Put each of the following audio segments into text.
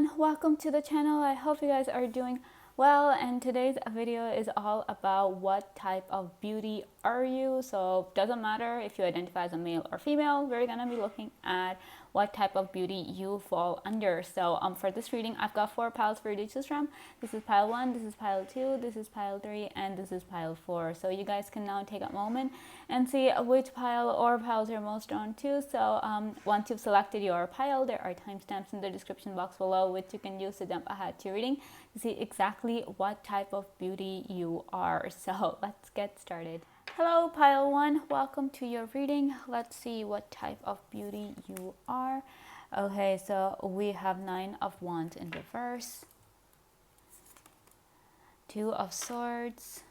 everyone, welcome to the channel. I hope you guys are doing well, and today's video is all about what type of beauty are you. So it doesn't matter if you identify as a male or female, we're gonna be looking at what type of beauty you fall under. So for this reading, I've got 4 piles for you to choose from. This is pile 1, this is pile 2, this is pile 3, and this is pile 4. So you guys can now take a moment and see which pile or piles you're most drawn to. So once you've selected your pile, there are timestamps in the description box below which you can use to jump ahead to reading to see exactly what type of beauty you are. So let's get started. Hello pile 1, welcome to your reading. Let's see what type of beauty you are. Okay, so we have 9 of Wands in reverse, 2 of Swords,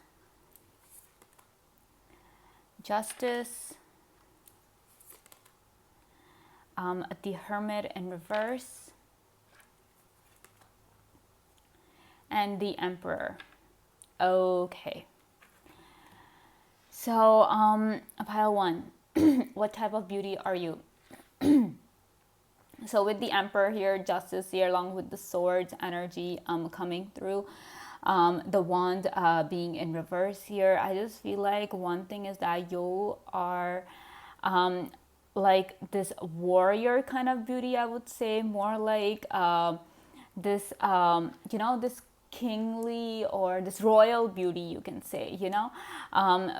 Justice, the Hermit in reverse, and the Emperor. Okay. So, pile 1, what type of beauty are you? So with the Emperor here, Justice here, along with the Swords energy coming through, the Wand being in reverse here, I just feel like one thing is that you are like this warrior kind of beauty, I would say, more like this, this kingly or this royal beauty, you can say,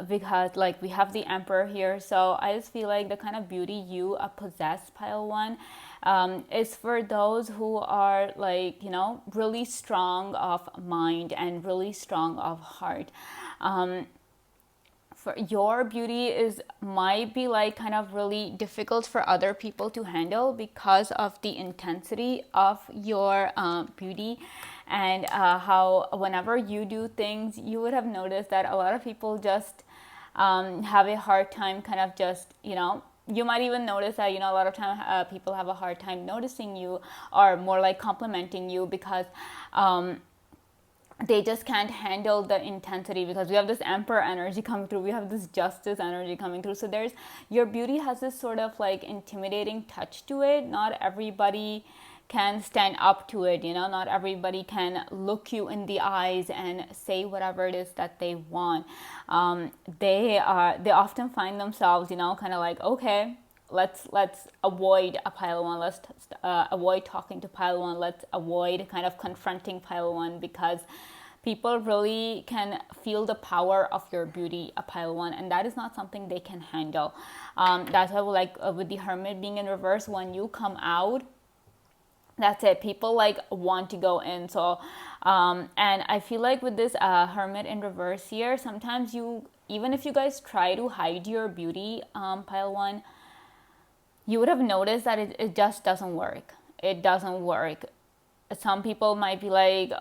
because like we have the Emperor here. So I just feel like the kind of beauty you possess, pile 1, is for those who are like, really strong of mind and really strong of heart. For your beauty might be like kind of really difficult for other people to handle because of the intensity of your beauty, and how whenever you do things, you would have noticed that a lot of people just have a hard time kind of just, you might even notice that, a lot of time people have a hard time noticing you or more like complimenting you because they just can't handle the intensity, because we have this Emperor energy coming through, we have this Justice energy coming through. So your beauty has this sort of like intimidating touch to it. Not everybody can stand up to it, not everybody can look you in the eyes and say whatever it is that they want. They often find themselves, kind of like, okay, let's avoid a pile 1, let's avoid talking to pile 1, let's avoid kind of confronting pile 1, because people really can feel the power of your beauty, a pile 1, and that is not something they can handle. That's why, like with the Hermit being in reverse, when you come out, that's it, people like want to go in. So and I feel like with this Hermit in reverse here, sometimes even if you guys try to hide your beauty, pile 1, you would have noticed that it just doesn't work. It doesn't work. Some people might be like,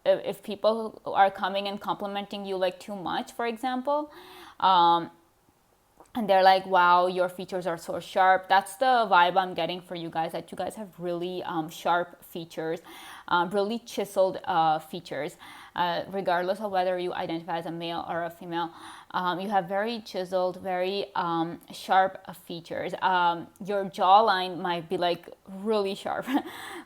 if people are coming and complimenting you like too much, for example, and they're like, wow, your features are so sharp. That's the vibe I'm getting for you guys, that you guys have really sharp features, really chiseled features. Regardless of whether you identify as a male or a female, you have very chiseled, very sharp features. Your jawline might be like really sharp.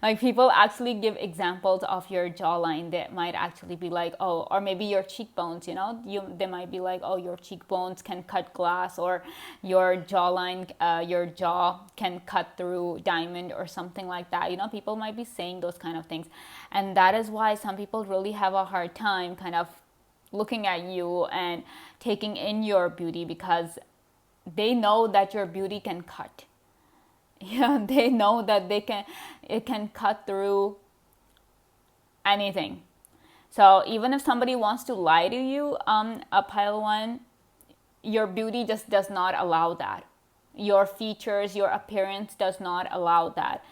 Like people actually give examples of your jawline that might actually be like, oh, or maybe your cheekbones, they might be like, oh, your cheekbones can cut glass, or your jawline, your jaw can cut through diamond or something like that. People might be saying those kind of things, and that is why some people really have a hard time kind of looking at you and taking in your beauty, because they know that your beauty can cut. Yeah, they know that it can cut through anything. So even if somebody wants to lie to you, a pile 1, your beauty just does not allow that. Your features, your appearance does not allow that.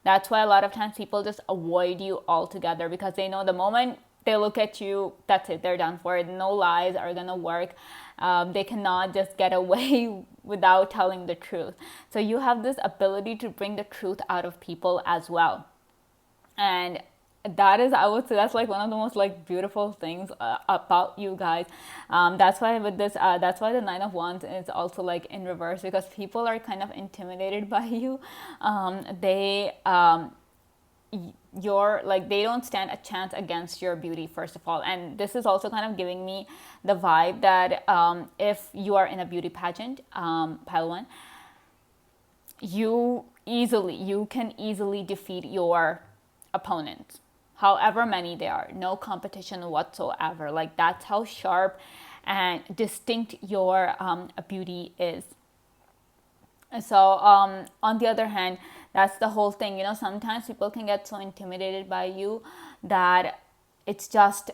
That's why a lot of times people just avoid you altogether, because they know the moment they look at you, that's it, they're done for it. No lies are gonna work. They cannot just get away without telling the truth. So you have this ability to bring the truth out of people as well. And that is, I would say, that's like one of the most like beautiful things about you guys. That's why with this, that's why the Nine of Wands is also like in reverse, because people are kind of intimidated by you. your, like, they don't stand a chance against your beauty, first of all. And this is also kind of giving me the vibe that if you are in a beauty pageant, pile one, you can easily defeat your opponents, however many they are. No competition whatsoever. Like, that's how sharp and distinct your beauty is. So on the other hand, that's the whole thing. Sometimes people can get so intimidated by you that it's just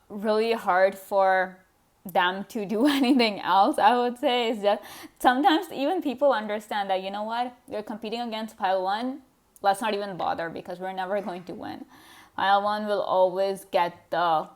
really hard for them to do anything else. I would say is just sometimes even people understand that, you know what, you're competing against pile one, let's not even bother because we're never going to win. Pile one will always get the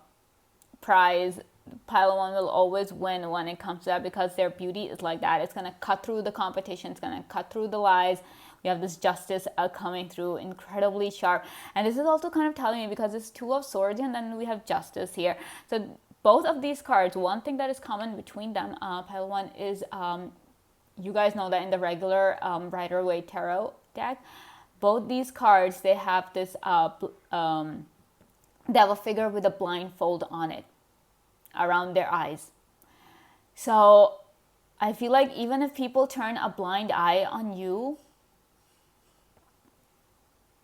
prize. Pile one will always win when it comes to that, because their beauty is like that. It's going to cut through the competition. It's going to cut through the lies. We have this justice coming through incredibly sharp. And this is also kind of telling me, because it's two of swords and then we have justice here. So both of these cards, one thing that is common between them, pile one, is you guys know that in the regular Rider-Waite tarot deck, both these cards, they have this devil figure with a blindfold on it around their eyes. So I feel like even if people turn a blind eye on you,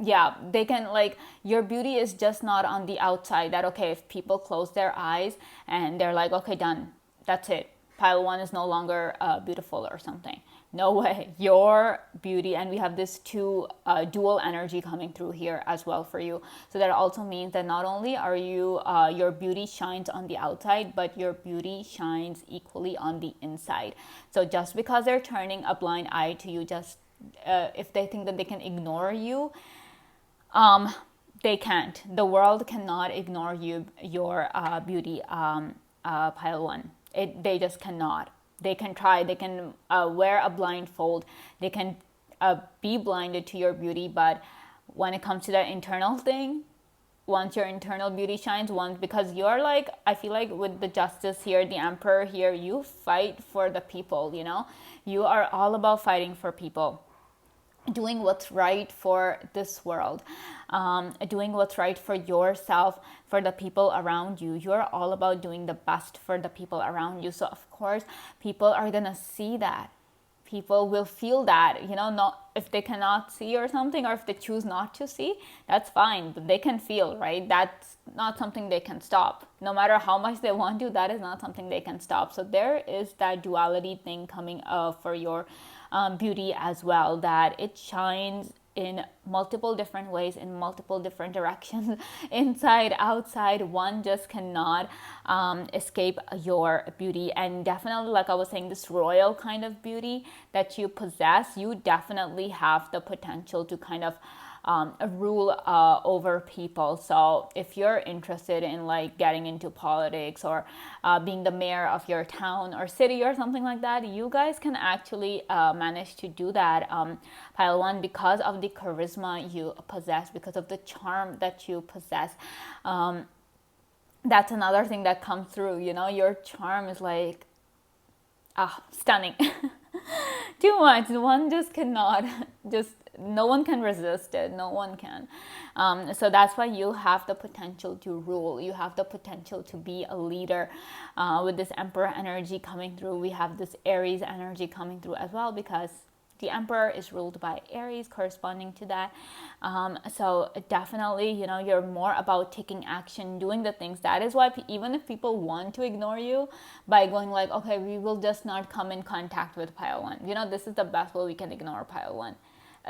yeah, they can, like, your beauty is just not on the outside. That, okay, if people close their eyes and they're like, okay, done, that's it, pile one is no longer beautiful or something. No way. Your beauty, and we have this dual energy coming through here as well for you. So that also means that not only are you your beauty shines on the outside, but your beauty shines equally on the inside. So just because they're turning a blind eye to you, just if they think that they can ignore you, they can't. The world cannot ignore your beauty, pile one. They just cannot. They can try. They can wear a blindfold. They can be blinded to your beauty. But when it comes to that internal thing, once your internal beauty shines, because you're like, I feel like with the justice here, the emperor here, you fight for the people, You are all about fighting for people, doing what's right for this world, doing what's right for yourself, for the people around you. You're all about doing the best for the people around you. So of course, people are gonna see that. People will feel that, not if they cannot see or something, or if they choose not to see, that's fine, but they can feel, right? That's not something they can stop. No matter how much they want to, that is not something they can stop. So there is that duality thing coming for your beauty as well, that it shines in multiple different ways, in multiple different directions, inside, outside. One just cannot escape your beauty. And definitely, like I was saying, this royal kind of beauty that you possess, you definitely have the potential to kind of rule over people. So if you're interested in like getting into politics or being the mayor of your town or city or something like that, you guys can actually manage to do that, pile one, because of the charisma you possess, because of the charm that you possess. That's another thing that comes through, your charm is like stunning. Too much. One just cannot, no one can resist it. No one can. So that's why you have the potential to rule. You have the potential to be a leader. With this Emperor energy coming through, we have this Aries energy coming through as well, because the Emperor is ruled by Aries, corresponding to that. So definitely, you're more about taking action, doing the things. That is why even if people want to ignore you by going like, okay, we will just not come in contact with pile one. This is the best way we can ignore pile one.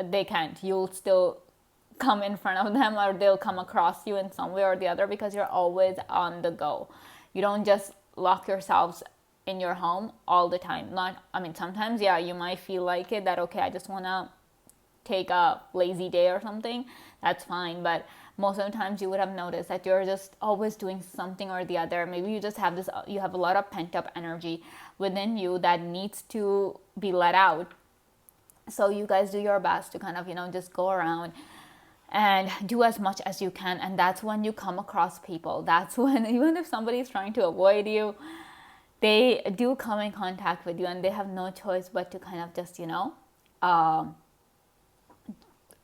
They can't. You'll still come in front of them, or they'll come across you in some way or the other, because you're always on the go. You don't just lock yourselves in your home all the time. Sometimes, yeah, you might feel like it, that, okay, I just want to take a lazy day or something. That's fine. But most of the times you would have noticed that you're just always doing something or the other. Maybe you just have you have a lot of pent up energy within you that needs to be let out. So you guys do your best to kind of, just go around and do as much as you can. And that's when you come across people. That's when, even if somebody is trying to avoid you, they do come in contact with you, and they have no choice but to kind of just,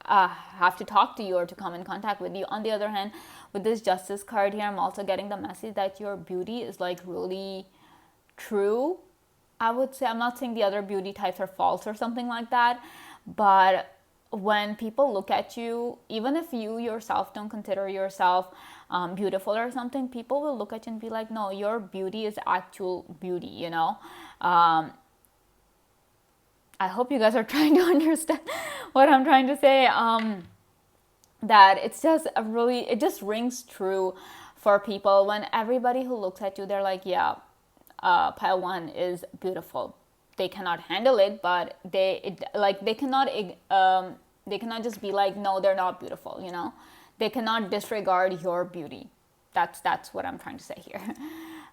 have to talk to you or to come in contact with you. On the other hand, with this Justice card here, I'm also getting the message that your beauty is like really true. I would say, I'm not saying the other beauty types are false or something like that, but when people look at you, even if you yourself don't consider yourself beautiful or something, people will look at you and be like, no, your beauty is actual beauty, you know. I hope you guys are trying to understand what I'm trying to say. That it's just it just rings true for people when everybody who looks at you, they're like, yeah, pile one is beautiful. They cannot handle it, but they cannot just be like, no, they're not beautiful, you know. They cannot disregard your beauty. That's what I'm trying to say here.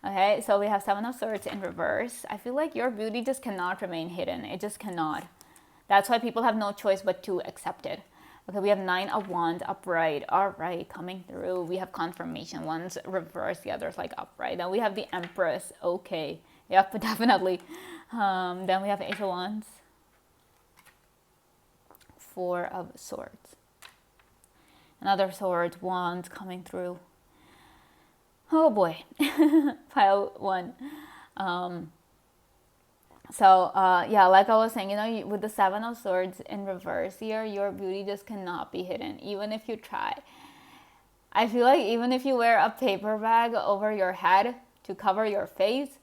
Okay, so we have Seven of Swords in reverse. I feel like your beauty just cannot remain hidden. It just cannot. That's why people have no choice but to accept it. Okay, we have Nine of Wands upright. All right, coming through. We have confirmation. One's reverse, the other's like upright. Then we have the Empress. Okay, yep, definitely. Then we have Ace of Wands. Four of Swords. Another Swords, Wands coming through. Oh boy, pile one. Yeah, like I was saying, you know, with the Seven of Swords in reverse here, your beauty just cannot be hidden, even if you try. I feel like even if you wear a paper bag over your head to cover your face,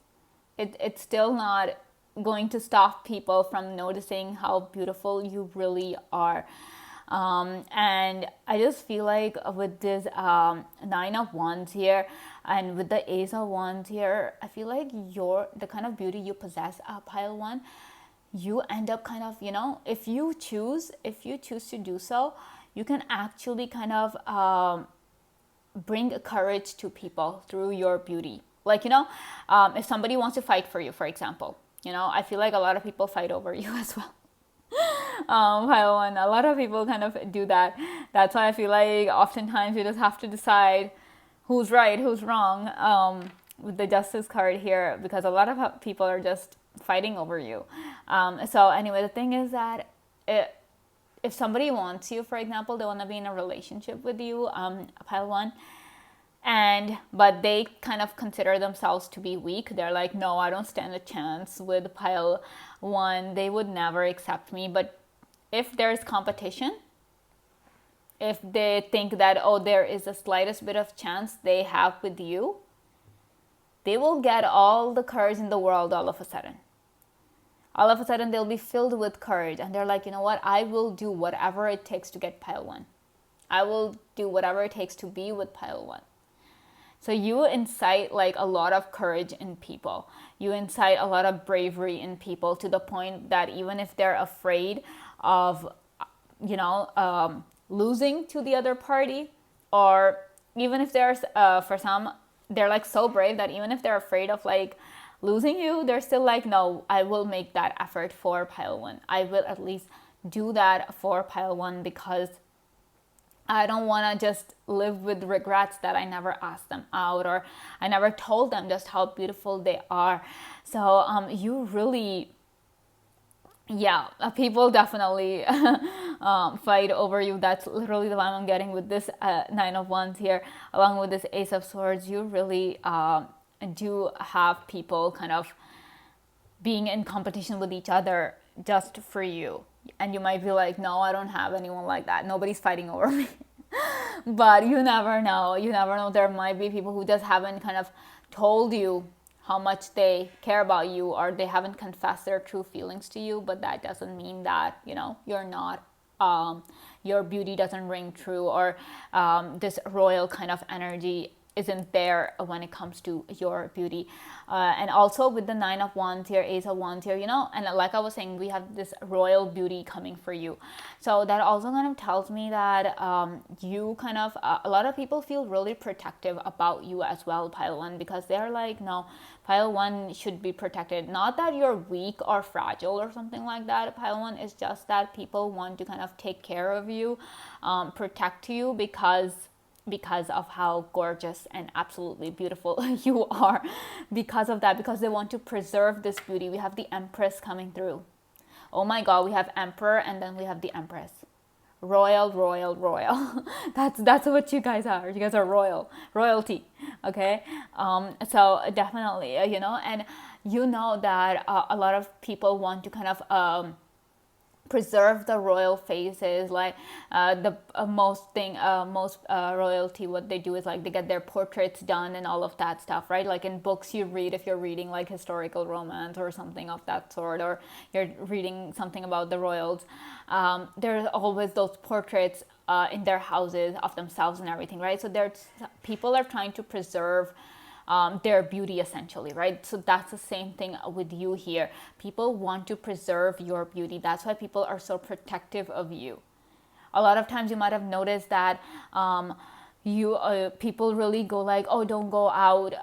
it's still not going to stop people from noticing how beautiful you really are. And I just feel like with this Nine of Wands here and with the Ace of Wands here, I feel like the kind of beauty you possess, pile one, you end up kind of, you know, if you choose to do so, you can actually kind of bring courage to people through your beauty. Like, you know, if somebody wants to fight for you, for example, you know, I feel like a lot of people fight over you as well. Pile one, a lot of people kind of do that. That's why I feel like oftentimes you just have to decide who's right, who's wrong, with the Justice card here, because a lot of people are just fighting over you. So anyway, the thing is that if somebody wants you, for example, they want to be in a relationship with you, pile one, but they kind of consider themselves to be weak. They're like, no, I don't stand a chance with pile one. They would never accept me. But if there's competition, if they think that, oh, there is the slightest bit of chance they have with you, they will get all the courage in the world all of a sudden. All of a sudden, they'll be filled with courage. And they're like, you know what? I will do whatever it takes to get pile one. I will do whatever it takes to be with pile one. So you incite like a lot of courage in people. You incite a lot of bravery in people to the point that even if they're afraid of, you know, losing to the other party, or even if there's, for some, they're like so brave that even if they're afraid of like losing you, they're still like, no, I will make that effort for pile one. I will at least do that for pile one because I don't want to just live with regrets that I never asked them out or I never told them just how beautiful they are. So you really, yeah, people definitely fight over you. That's literally the vibe I'm getting with this Nine of Wands here, along with this Ace of Swords. You really do have people kind of being in competition with each other just for you. And you might be like, no, I don't have anyone like that. Nobody's fighting over me. But you never know. You never know. There might be people who just haven't kind of told you how much they care about you, or they haven't confessed their true feelings to you. But that doesn't mean that, you know, you're not, your beauty doesn't ring true, or this royal kind of energy isn't there when it comes to your beauty. And also with the Nine of Wands here, Ace of Wands here, you know, and like I was saying, we have this royal beauty coming for you. So that also kind of tells me that you kind of, a lot of people feel really protective about you as well, pile one, because they're like, no, pile one should be protected. Not that you're weak or fragile or something like that, pile one. Is just that people want to kind of take care of you, protect you, because of how gorgeous and absolutely beautiful you are. Because of that, because they want to preserve this beauty. We have the Empress coming through. Oh my God, we have Emperor and then we have the Empress. royal. That's what you guys are. You guys are royalty. Okay. So definitely, and you know that a lot of people want to kind of preserve the royal faces, like the most royalty, what they do is like they get their portraits done and all of that stuff, right? Like in books you read, if you're reading like historical romance or something of that sort, or you're reading something about the royals, there's always those portraits in their houses of themselves and everything, right? So there's people are trying to preserve their beauty essentially, right? So that's the same thing with you here. People want to preserve your beauty. That's why people are so protective of you. A lot of times you might have noticed that you people really go like, oh, don't go out,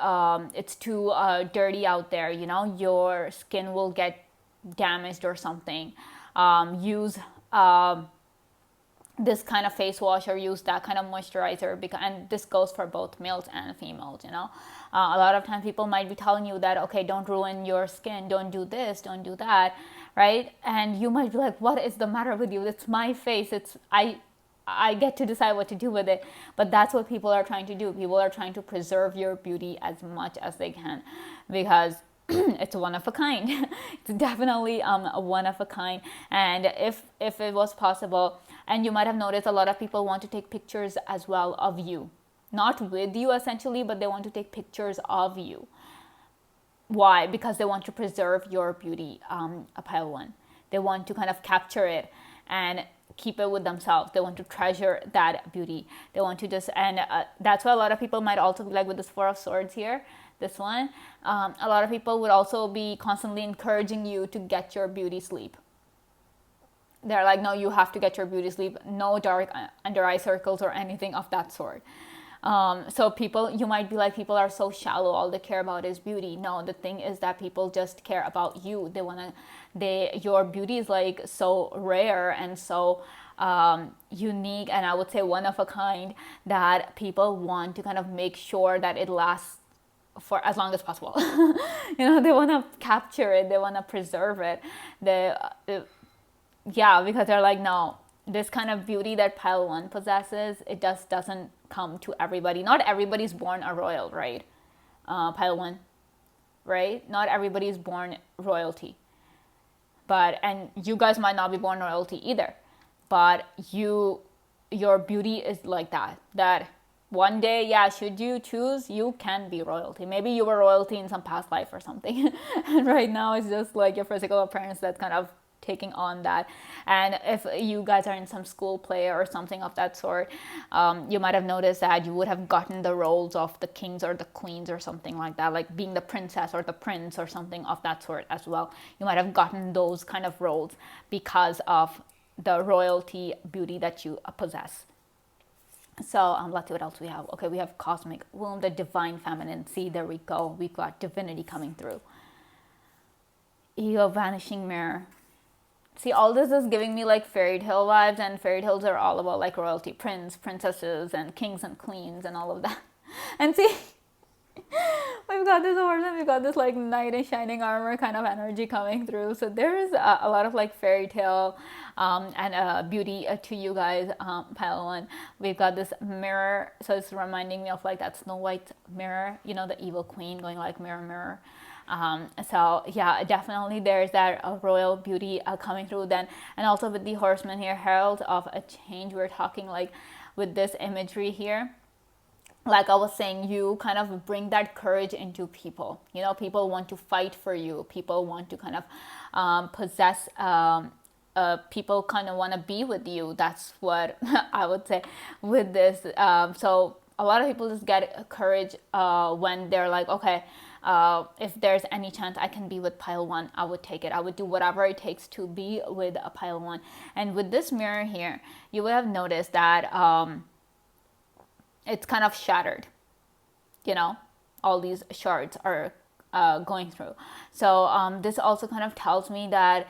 it's too dirty out there, your skin will get damaged or something. Use this kind of face wash or use that kind of moisturizer, because, and this goes for both males and females, a lot of times people might be telling you that, okay, don't ruin your skin, don't do this, don't do that, right? And you might be like, what is the matter with you? It's my face. I get to decide what to do with it. But that's what people are trying to do. People are trying to preserve your beauty as much as they can, because it's one of a kind. It's definitely a one of a kind. And if it was possible, and you might have noticed a lot of people want to take pictures as well of you, not with you essentially, but they want to take pictures of you. Why? Because they want to preserve your beauty, a pile one. They want to kind of capture it and keep it with themselves. They want to treasure that beauty. They want to just, and that's why a lot of people might also be like with this Four of Swords here, this one, a lot of people would also be constantly encouraging you to get your beauty sleep. They're like, no, you have to get your beauty sleep, no dark under eye circles or anything of that sort. So people, you might be like, people are so shallow, all they care about is beauty. No, the thing is that people just care about you. Your beauty is like so rare and so unique, and I would say one of a kind, that people want to kind of make sure that it lasts for as long as possible. They want to capture it, they want to preserve it. Because they're like, no, this kind of beauty that pile one possesses, it just doesn't come to everybody. Not everybody's born a royal, right? Pile one, right? Not everybody is born royalty. And you guys might not be born royalty either. But your beauty is like that one day, yeah, should you choose, you can be royalty. Maybe you were royalty in some past life or something. And right now it's just like your physical appearance that's kind of taking on that. And if you guys are in some school play or something of that sort, you might have noticed that you would have gotten the roles of the kings or the queens or something like that, like being the princess or the prince or something of that sort as well. You might have gotten those kind of roles because of the royalty beauty that you possess. So let's see what else we have. Okay, we have cosmic womb, the divine feminine. See, there we go. We've got divinity coming through. Ego, vanishing mirror. See, all this is giving me like fairy tale vibes, and fairy tales are all about like royalty, princesses, and kings and queens and all of that. And see, we've got this horse and we've got this like knight in shining armor kind of energy coming through. So there is a lot of like fairy tale and beauty to you guys, pile one. We've got this mirror, so it's reminding me of like that Snow White mirror, the evil queen going like mirror, mirror. So yeah, definitely there's that royal beauty coming through then. And also with the horseman here, herald of a change, we're talking like with this imagery here, like I was saying, you kind of bring that courage into people. People want to fight for you. People want to kind of possess, people kind of want to be with you. That's what I would say with this. So a lot of people just get courage when they're like, okay, if there's any chance I can be with pile one, I would take it. I would do whatever it takes to be with a pile one. And with this mirror here, you would have noticed that it's kind of shattered. All these shards are going through. So this also kind of tells me that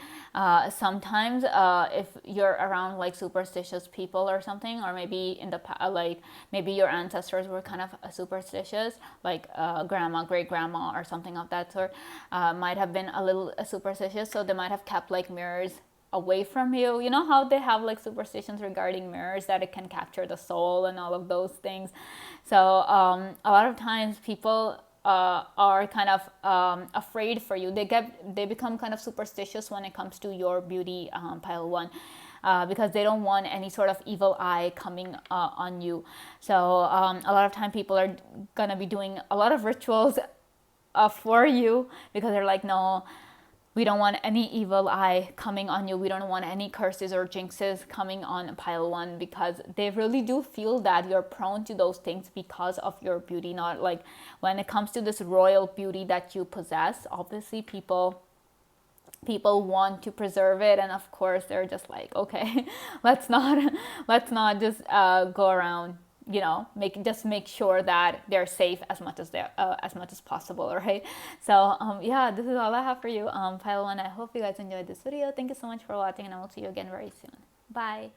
sometimes if you're around like superstitious people or something, or maybe in the like maybe your ancestors were kind of superstitious, like grandma, great grandma or something of that sort, might have been a little superstitious, so they might have kept like mirrors away from you. You know how they have like superstitions regarding mirrors, that it can capture the soul and all of those things. So a lot of times people are kind of afraid for you. They become kind of superstitious when it comes to your beauty, pile one. Because they don't want any sort of evil eye coming on you. So a lot of time people are gonna be doing a lot of rituals for you, because they're like, no, we don't want any evil eye coming on you. We don't want any curses or jinxes coming on pile one, because they really do feel that you're prone to those things because of your beauty. Not like when it comes to this royal beauty that you possess, obviously people want to preserve it, and of course they're just like, okay, let's not just go around, you know, make sure that they're safe as much as possible, right? So yeah, this is all I have for you, pile one. I hope you guys enjoyed this video. Thank you so much for watching, and I will see you again very soon. Bye.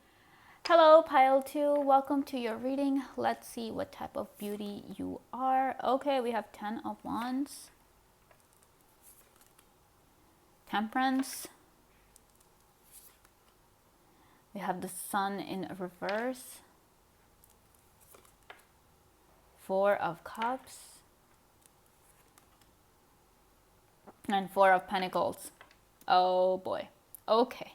Hello, pile two, welcome to your reading. Let's see what type of beauty you are. Okay, we have 10 of Wands, Temperance, we have the Sun in reverse, Four of Cups, and Four of Pentacles. Oh boy. Okay.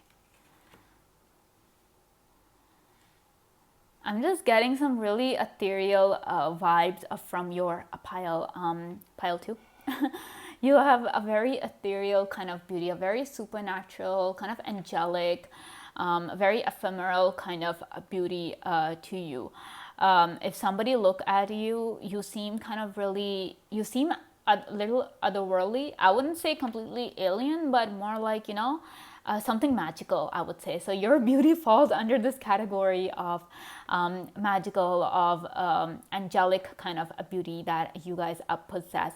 I'm just getting some really ethereal vibes from your pile two. You have a very ethereal kind of beauty, a very supernatural, kind of angelic, very ephemeral kind of beauty to you. If somebody look at you, you seem you seem a little otherworldly. I wouldn't say completely alien, but more like, you know, something magical, I would say. So your beauty falls under this category of magical, of angelic kind of a beauty that you guys possess,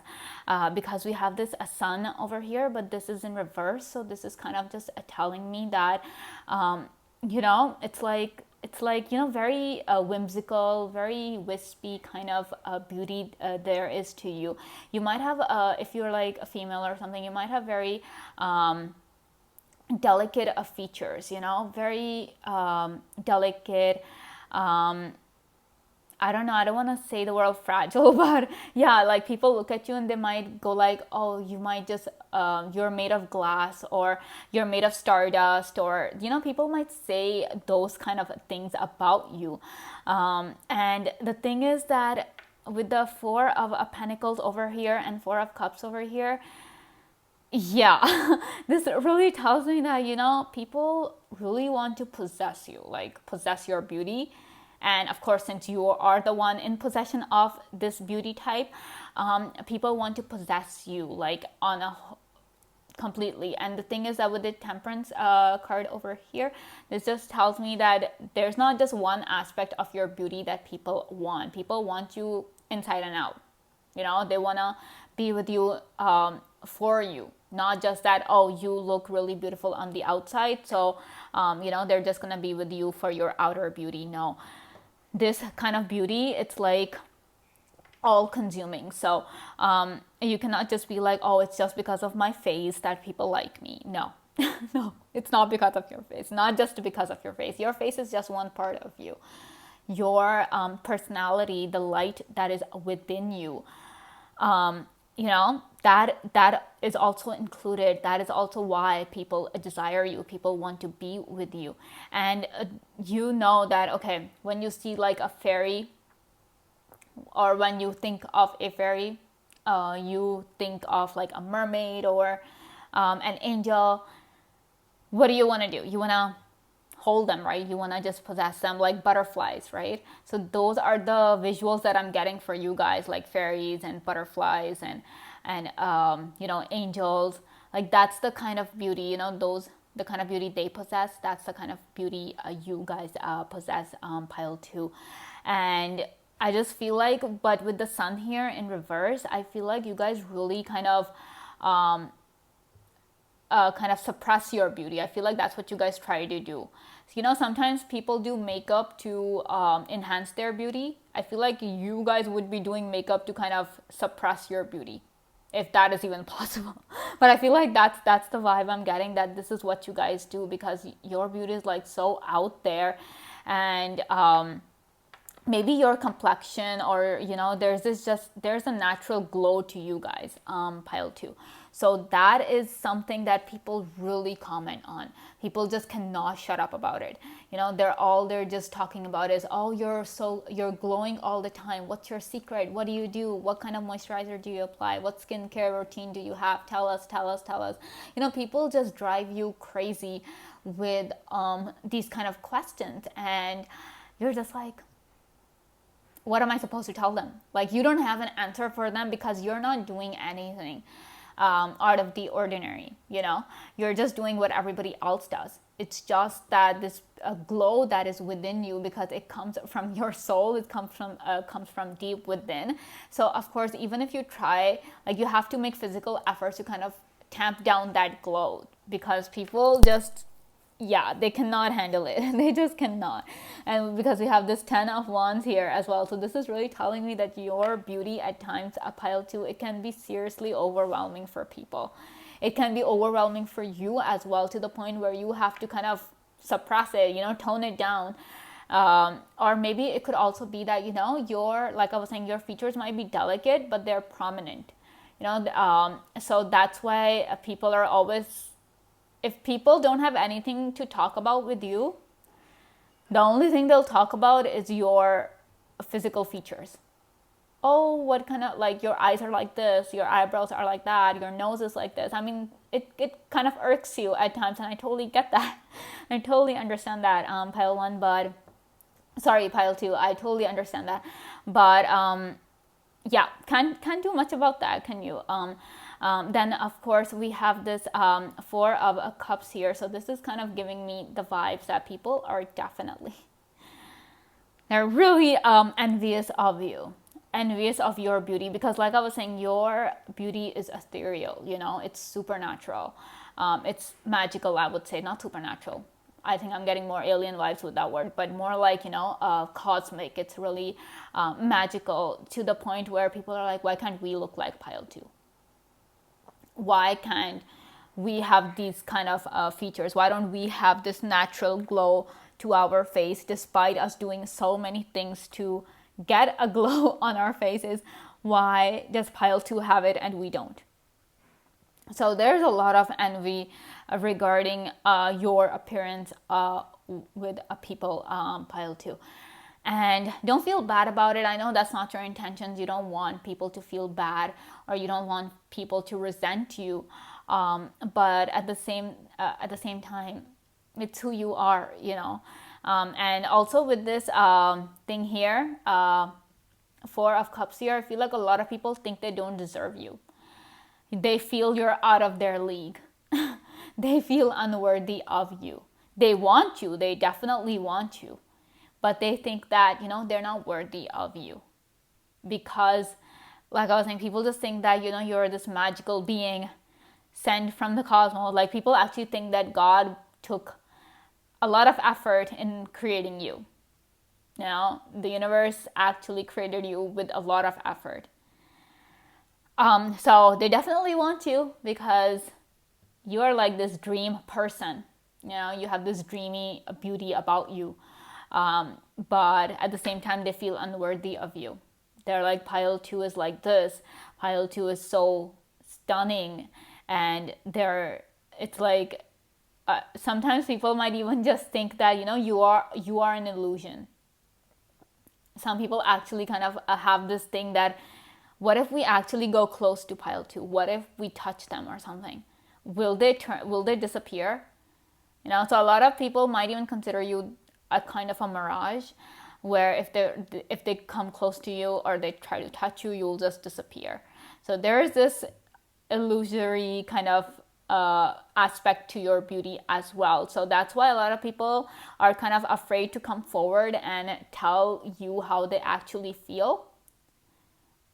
because we have this Sun over here, but this is in reverse. So this is kind of just telling me that you know, it's like, you know, very whimsical, very wispy kind of beauty there is to you. You might have if you're like a female or something, you might have very delicate features, you know, very delicate, I don't know, I don't want to say the word fragile, but yeah, like people look at you and they might go like, oh, you might just you're made of glass, or you're made of stardust, or, you know, people might say those kind of things about you. And the thing is that with the Four of Pentacles over here and Four of Cups over here, yeah, this really tells me that, you know, people really want to possess you, like possess your beauty. And of course, since you are the one in possession of this beauty type, people want to possess you like on a completely. And the thing is that with the Temperance card over here, this just tells me that there's not just one aspect of your beauty that people want. People want you inside and out. You know, they want to be with you for you. Not just that, oh, you look really beautiful on the outside, so, you know, they're just going to be with you for your outer beauty. No. This kind of beauty, it's like all consuming. So you cannot just be like, oh, it's just because of my face that people like me. No. No, it's not because of your face. Not just because of your face. Your face is just one part of you. Your personality, the light that is within you, you know, that is also included. That is also why people desire you. People want to be with you. And you know that, okay, when you see like a fairy, or when you think of a fairy, you think of like a mermaid or an angel. What do you want to do? You want to hold them, right? You want to just possess them like butterflies, right? So those are the visuals that I'm getting for you guys, like fairies and butterflies and you know, angels. Like that's the kind of beauty, you know, the kind of beauty they possess. That's the kind of beauty you guys possess, pile two. And I just feel like, but with the Sun here in reverse, I feel like you guys really kind of suppress your beauty. I feel like that's what you guys try to do. So, you know, sometimes people do makeup to enhance their beauty. I feel like you guys would be doing makeup to kind of suppress your beauty. if that is even possible. But I feel like that's the vibe I'm getting, that this is what you guys do, because your beauty is like so out there. And maybe your complexion, or there's a natural glow to you guys, pile 2. So that is something that people really comment on. People just cannot shut up about it. They're just talking about is, oh, you're glowing all the time. What's your secret? What do you do? What kind of moisturizer do you apply? What skincare routine do you have? Tell us, tell us, tell us. People just drive you crazy with these kind of questions, and you're just like, what am I supposed to tell them? Like, you don't have an answer for them, because you're not doing anything out of the ordinary. You're just doing what everybody else does. It's just that this glow that is within you, because it comes from your soul. It comes from deep within. So of course, even if you try, like, you have to make physical efforts to kind of tamp down that glow, because people just, they cannot handle it. They just cannot. And because we have this 10 of wands here as well. So this is really telling me that your beauty at times, a pile 2, it can be seriously overwhelming for people. It can be overwhelming for you as well, to the point where you have to kind of suppress it, tone it down. Or maybe it could also be that, like I was saying, your features might be delicate, but they're prominent. So that's why people are always, if people don't have anything to talk about with you, the only thing they'll talk about is your physical features. Oh, what kind of, like, your eyes are like this, your eyebrows are like that, your nose is like this. I mean, it kind of irks you at times, and I totally get that. I totally understand that, pile 1, but sorry, pile 2, I totally understand that. But can't do much about that, can you? Then of course we have this 4 of cups here. So this is kind of giving me the vibes that people are they're really envious of you, envious of your beauty, because like I was saying, your beauty is ethereal. It's supernatural. It's magical, I would say, not supernatural. I think I'm getting more alien vibes with that word, but more like, cosmic. It's really magical, to the point where people are like, why can't we look like pile 2? Why can't we have these kind of features? Why don't we have this natural glow to our face, despite us doing so many things to get a glow on our faces? Why does pile 2 have it and we don't? So there's a lot of envy regarding your appearance with people, pile 2. And don't feel bad about it. I know that's not your intentions. You don't want people to feel bad, or you don't want people to resent you. But at the same time, it's who you are, And also with this thing here, 4 of cups here, I feel like a lot of people think they don't deserve you. They feel you're out of their league. They feel unworthy of you. They want you. They definitely want you. But they think that, they're not worthy of you. Because, like I was saying, people just think that, you're this magical being sent from the cosmos. Like, people actually think that God took a lot of effort in creating you. The universe actually created you with a lot of effort. So they definitely want you, because you are like this dream person. You have this dreamy beauty about you. But at the same time, they feel unworthy of you. They're like, pile 2 is like this. Pile 2 is so stunning. And it's like, sometimes people might even just think that, you are an illusion. Some people actually kind of have this thing that, what if we actually go close to pile 2? What if we touch them or something? Will they disappear? So a lot of people might even consider you a kind of a mirage, where if they come close to you or they try to touch you, you'll just disappear. So there is this illusory kind of aspect to your beauty as well. So that's why a lot of people are kind of afraid to come forward and tell you how they actually feel,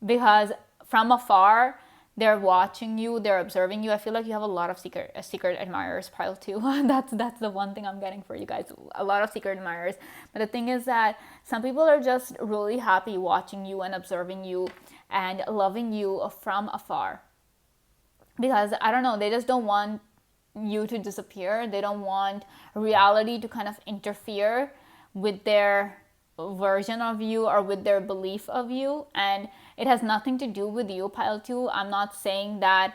because from afar, they're watching you, they're observing you. I feel like you have a lot of secret admirers, pile 2. That's the one thing I'm getting for you guys. A lot of secret admirers. But the thing is that some people are just really happy watching you and observing you and loving you from afar. because I don't know, they just don't want you to disappear. They don't want reality to kind of interfere with their version of you or with their belief of you. And it has nothing to do with you, pile 2. I'm not saying that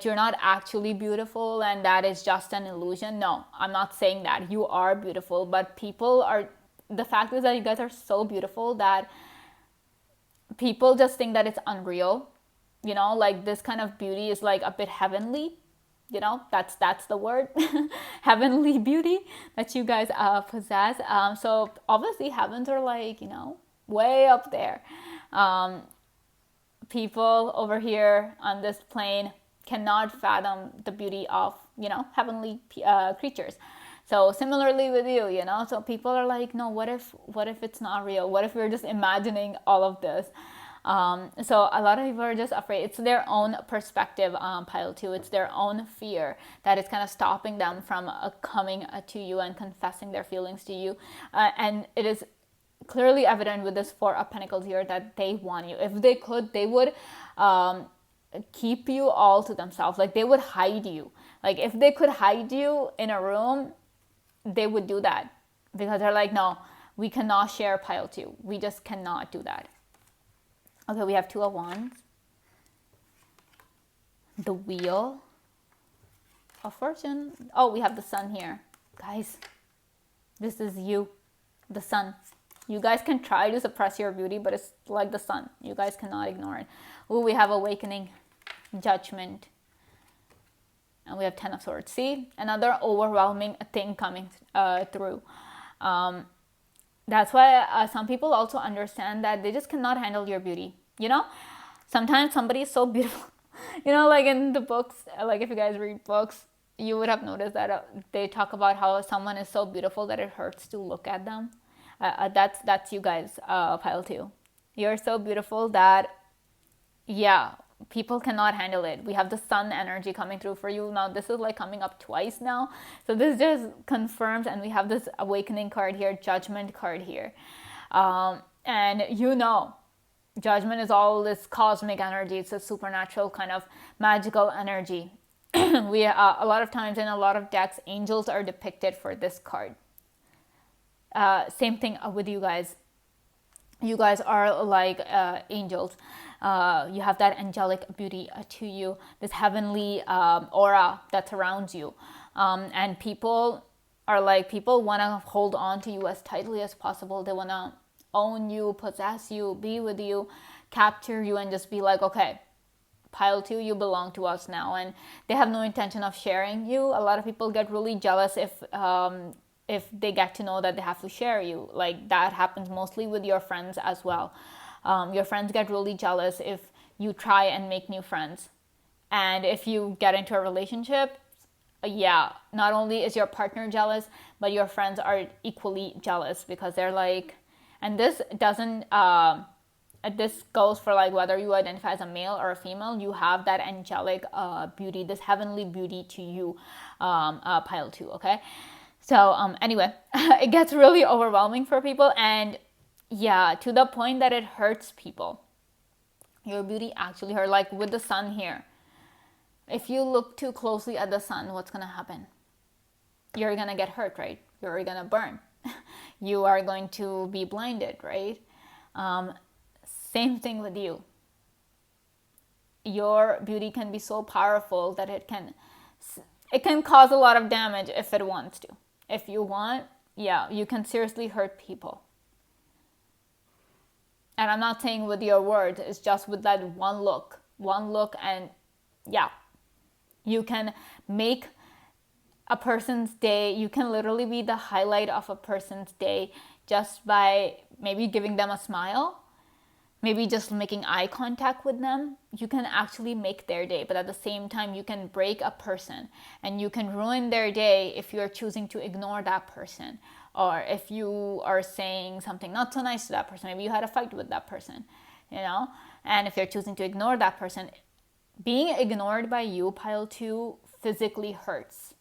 you're not actually beautiful and that is just an illusion. No, I'm not saying that. You are beautiful, but people are, the fact is that you guys are so beautiful that people just think that it's unreal. You know, like this kind of beauty is like a bit heavenly. You know, that's the word. Heavenly beauty that you guys possess. So obviously heavens are like, you know, way up there. People over here on this plane cannot fathom the beauty of, you know, heavenly creatures. So similarly with you, you know, so people are like, no, what if it's not real? What if we're just imagining all of this? So a lot of people are just afraid. It's their own perspective, pile 2. It's their own fear that is kind of stopping them from coming to you and confessing their feelings to you. And it is clearly evident with this 4 of Pentacles here that they want you. If they could, they would keep you all to themselves. Like they would hide you. Like if they could hide you in a room, they would do that, because they're like, no, we cannot share pile 2. We just cannot do that. Okay, we have 2 of Wands, the Wheel of Fortune. Oh, we have the Sun here. Guys, this is you, the Sun. You guys can try to suppress your beauty, but it's like the Sun. You guys cannot ignore it. Oh, we have Awakening, Judgment, and we have 10 of Swords. See, another overwhelming thing coming through. That's why some people also understand that they just cannot handle your beauty. You know, sometimes somebody is so beautiful. You know, like in the books, like if you guys read books, you would have noticed that they talk about how someone is so beautiful that it hurts to look at them. That's you guys, pile 2. You're so beautiful that, yeah, people cannot handle it. We have the Sun energy coming through for you. Now this is like coming up twice now, so this just confirms. And we have this Awakening card here, Judgment card here, and you know, Judgment is all this cosmic energy. It's a supernatural kind of magical energy. We a lot of times in a lot of decks, angels are depicted for this card. Same thing with you guys. You guys are like angels. You have that angelic beauty to you, this heavenly aura that surrounds you. And people are like, people want to hold on to you as tightly as possible. They want to own you, possess you, be with you, capture you, and just be like, okay, pile 2, you belong to us now. And they have no intention of sharing you. A lot of people get really jealous if they get to know that they have to share you. Like that happens mostly with your friends as well. Your friends get really jealous if you try and make new friends. And if you get into a relationship, yeah, not only is your partner jealous, but your friends are equally jealous, because they're like, and this doesn't, this goes for like whether you identify as a male or a female, you have that angelic beauty, this heavenly beauty to you, pile 2, okay? So anyway, it gets really overwhelming for people, and yeah, to the point that it hurts people. Your beauty actually hurts, like with the Sun here. If you look too closely at the Sun, what's gonna happen? You're gonna get hurt, right? You're gonna burn. You are going to be blinded, right? Same thing with you. Your beauty can be so powerful that it can cause a lot of damage if it wants to. If you want, yeah, you can seriously hurt people. And I'm not saying with your words, it's just with that one look, and yeah, you can make a person's day. You can literally be the highlight of a person's day just by maybe giving them a smile, maybe just making eye contact with them. You can actually make their day, but at the same time, you can break a person and you can ruin their day if you're choosing to ignore that person, or if you are saying something not so nice to that person. Maybe you had a fight with that person, you know, and if you're choosing to ignore that person, being ignored by you, pile 2, physically hurts.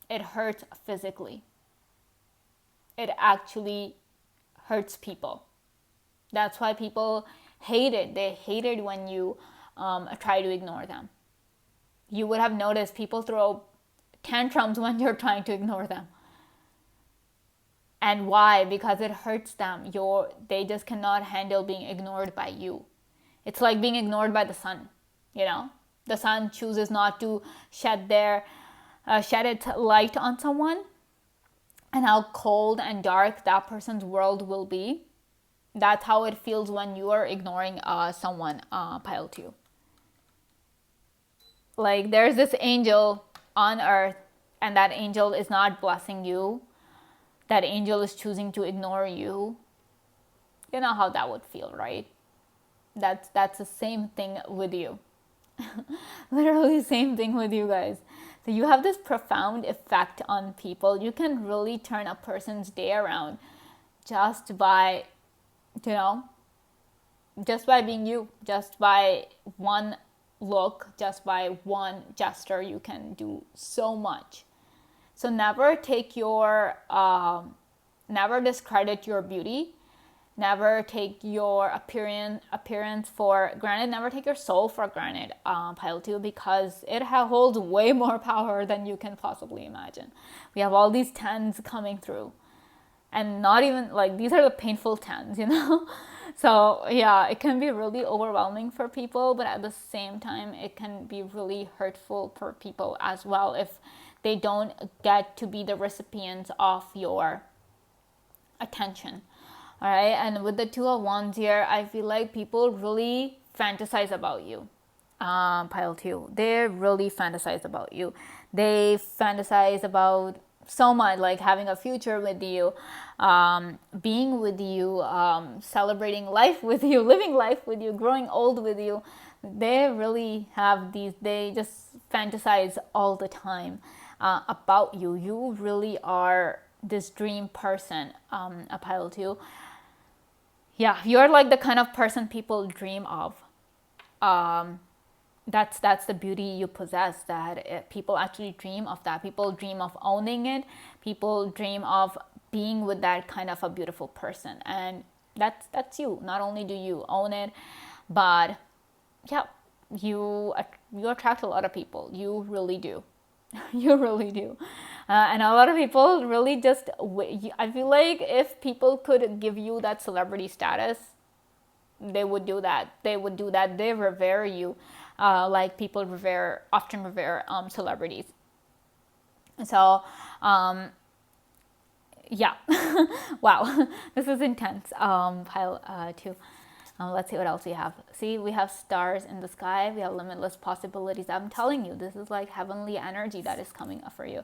It hurts physically. It actually hurts people. That's why people hate it. They hate it when you try to ignore them. You would have noticed people throw tantrums when you're trying to ignore them. And why? Because it hurts them. They just cannot handle being ignored by you. It's like being ignored by the sun, you know? The sun chooses not to shed its light on someone, and how cold and dark that person's world will be. That's how it feels when you are ignoring someone, Pile 2. Like, there's this angel on earth, and that angel is not blessing you. That angel is choosing to ignore you. You know how that would feel, right? That's the same thing with you. Literally same thing with you guys. So you have this profound effect on people. You can really turn a person's day around just by, just by being you, just by one look, just by one gesture. You can do so much. So never discredit your beauty. Never take your appearance for granted. Never take your soul for granted, Pile 2, because it holds way more power than you can possibly imagine. We have all these 10s coming through. And not even, like, these are the painful 10s, So, yeah, it can be really overwhelming for people, but at the same time, it can be really hurtful for people as well if they don't get to be the recipients of your attention. All right, and with the 2 of Wands here, I feel like people really fantasize about you, Pile 2. They really fantasize about you. They fantasize about so much, like having a future with you, being with you, celebrating life with you, living life with you, growing old with you. They really have they just fantasize all the time about you. You really are this dream person, a Pile 2. Yeah, you're like the kind of person people dream of. That's the beauty you possess, that people actually dream of that. People dream of owning it. People dream of being with that kind of a beautiful person. And that's you. Not only do you own it, but yeah, you attract a lot of people. You really do. You really do. And a lot of people really just, I feel like if people could give you that celebrity status, they would do that. They revere you, like people often revere celebrities. So, yeah. Wow, this is intense. Pile 2. Let's see what else we have. See, we have stars in the sky. We have limitless possibilities. I'm telling you, this is like heavenly energy that is coming up for you.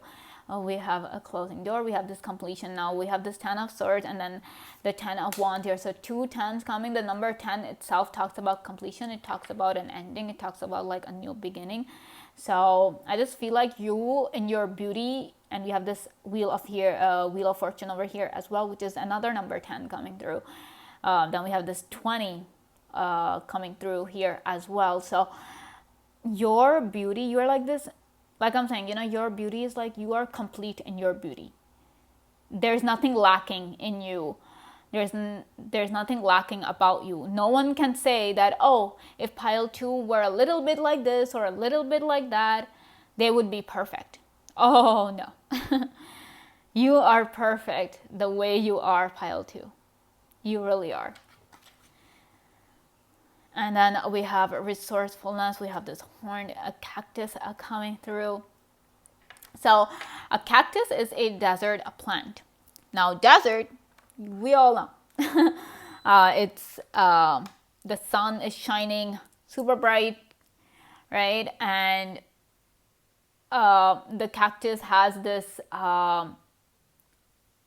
We have a closing door. We have this completion now. We have this 10 of swords and then the 10 of wands here. So 2 10s coming. The number 10 itself talks about completion. It talks about an ending. It talks about like a new beginning. So I just feel like you in your beauty, and we have this wheel of fortune over here as well, which is another number 10 coming through. Then we have this 20 coming through here as well. So your beauty, you're like this, like I'm saying, your beauty is like you are complete in your beauty. There's nothing lacking in you. There's nothing lacking about you. No one can say that, oh, if Pile 2 were a little bit like this or a little bit like that, they would be perfect. Oh, no. You are perfect the way you are, Pile 2. You really are. And then we have resourcefulness. We have this horned cactus coming through. So a cactus is a desert plant. Now desert, we all know. It's the sun is shining super bright, right? And the cactus has this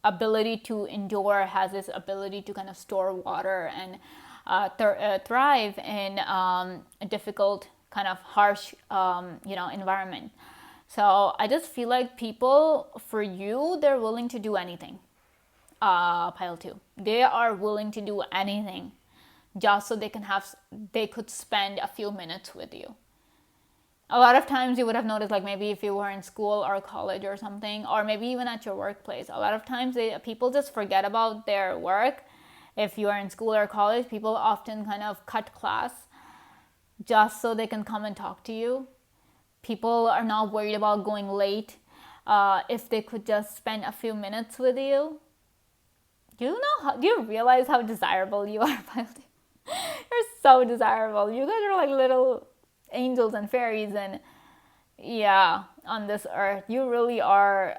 ability to endure, has this ability to kind of store water and thrive in a difficult, kind of harsh, environment. So I just feel like people, for you, they're willing to do anything. Pile 2, they are willing to do anything just so they could spend a few minutes with you. A lot of times you would have noticed, like maybe if you were in school or college or something, or maybe even at your workplace, a lot of times people just forget about their work. If you are in school or college, people often kind of cut class just so they can come and talk to you. people are not worried about going late. If they could just spend a few minutes with you, do you realize how desirable you are? You're so desirable. You guys are like little angels and fairies, and yeah, on this earth, you really are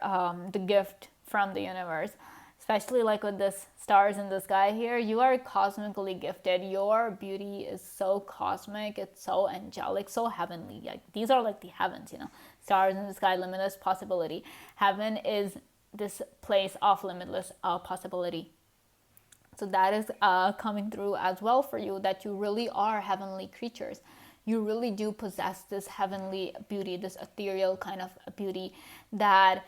the gift from the universe. Especially like with this stars in the sky here, you are cosmically gifted. Your beauty is so cosmic, it's so angelic, so heavenly. Like these are like the heavens, stars in the sky, limitless possibility. Heaven is this place of limitless possibility. So that is coming through as well for you, that you really are heavenly creatures. You really do possess this heavenly beauty, this ethereal kind of beauty that,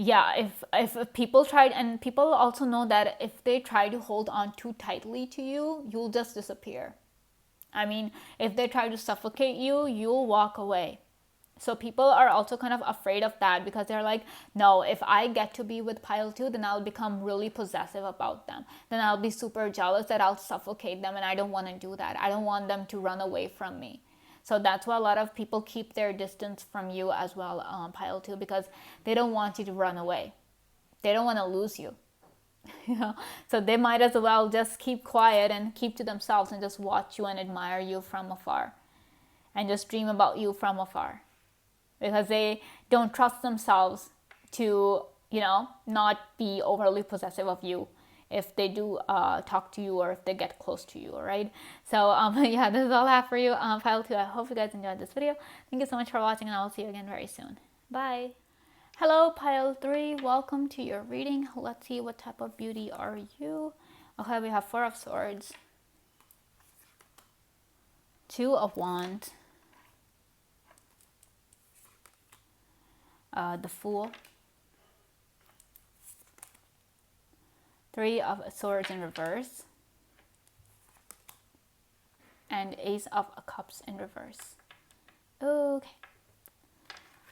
yeah, if people tried, and people also know that if they try to hold on too tightly to you, you'll just disappear. I mean, if they try to suffocate you, you'll walk away. So people are also kind of afraid of that, because they're like, no, if I get to be with pile 2, then I'll become really possessive about them. Then I'll be super jealous that I'll suffocate them, and I don't want to do that. I don't want them to run away from me. So that's why a lot of people keep their distance from you as well, pile 2, because they don't want you to run away. They don't want to lose you. So they might as well just keep quiet and keep to themselves and just watch you and admire you from afar and just dream about you from afar, because they don't trust themselves to, not be overly possessive of you if they do talk to you or if they get close to you, all right? So yeah, this is all I have for you, pile 2. I hope you guys enjoyed this video. Thank you so much for watching, and I will see you again very soon. Bye. Hello, pile 3. Welcome to your reading. Let's see, what type of beauty are you? Okay, we have 4 of Swords, 2 of Wands, the Fool, 3 of Swords in reverse, and Ace of Cups in reverse. Okay.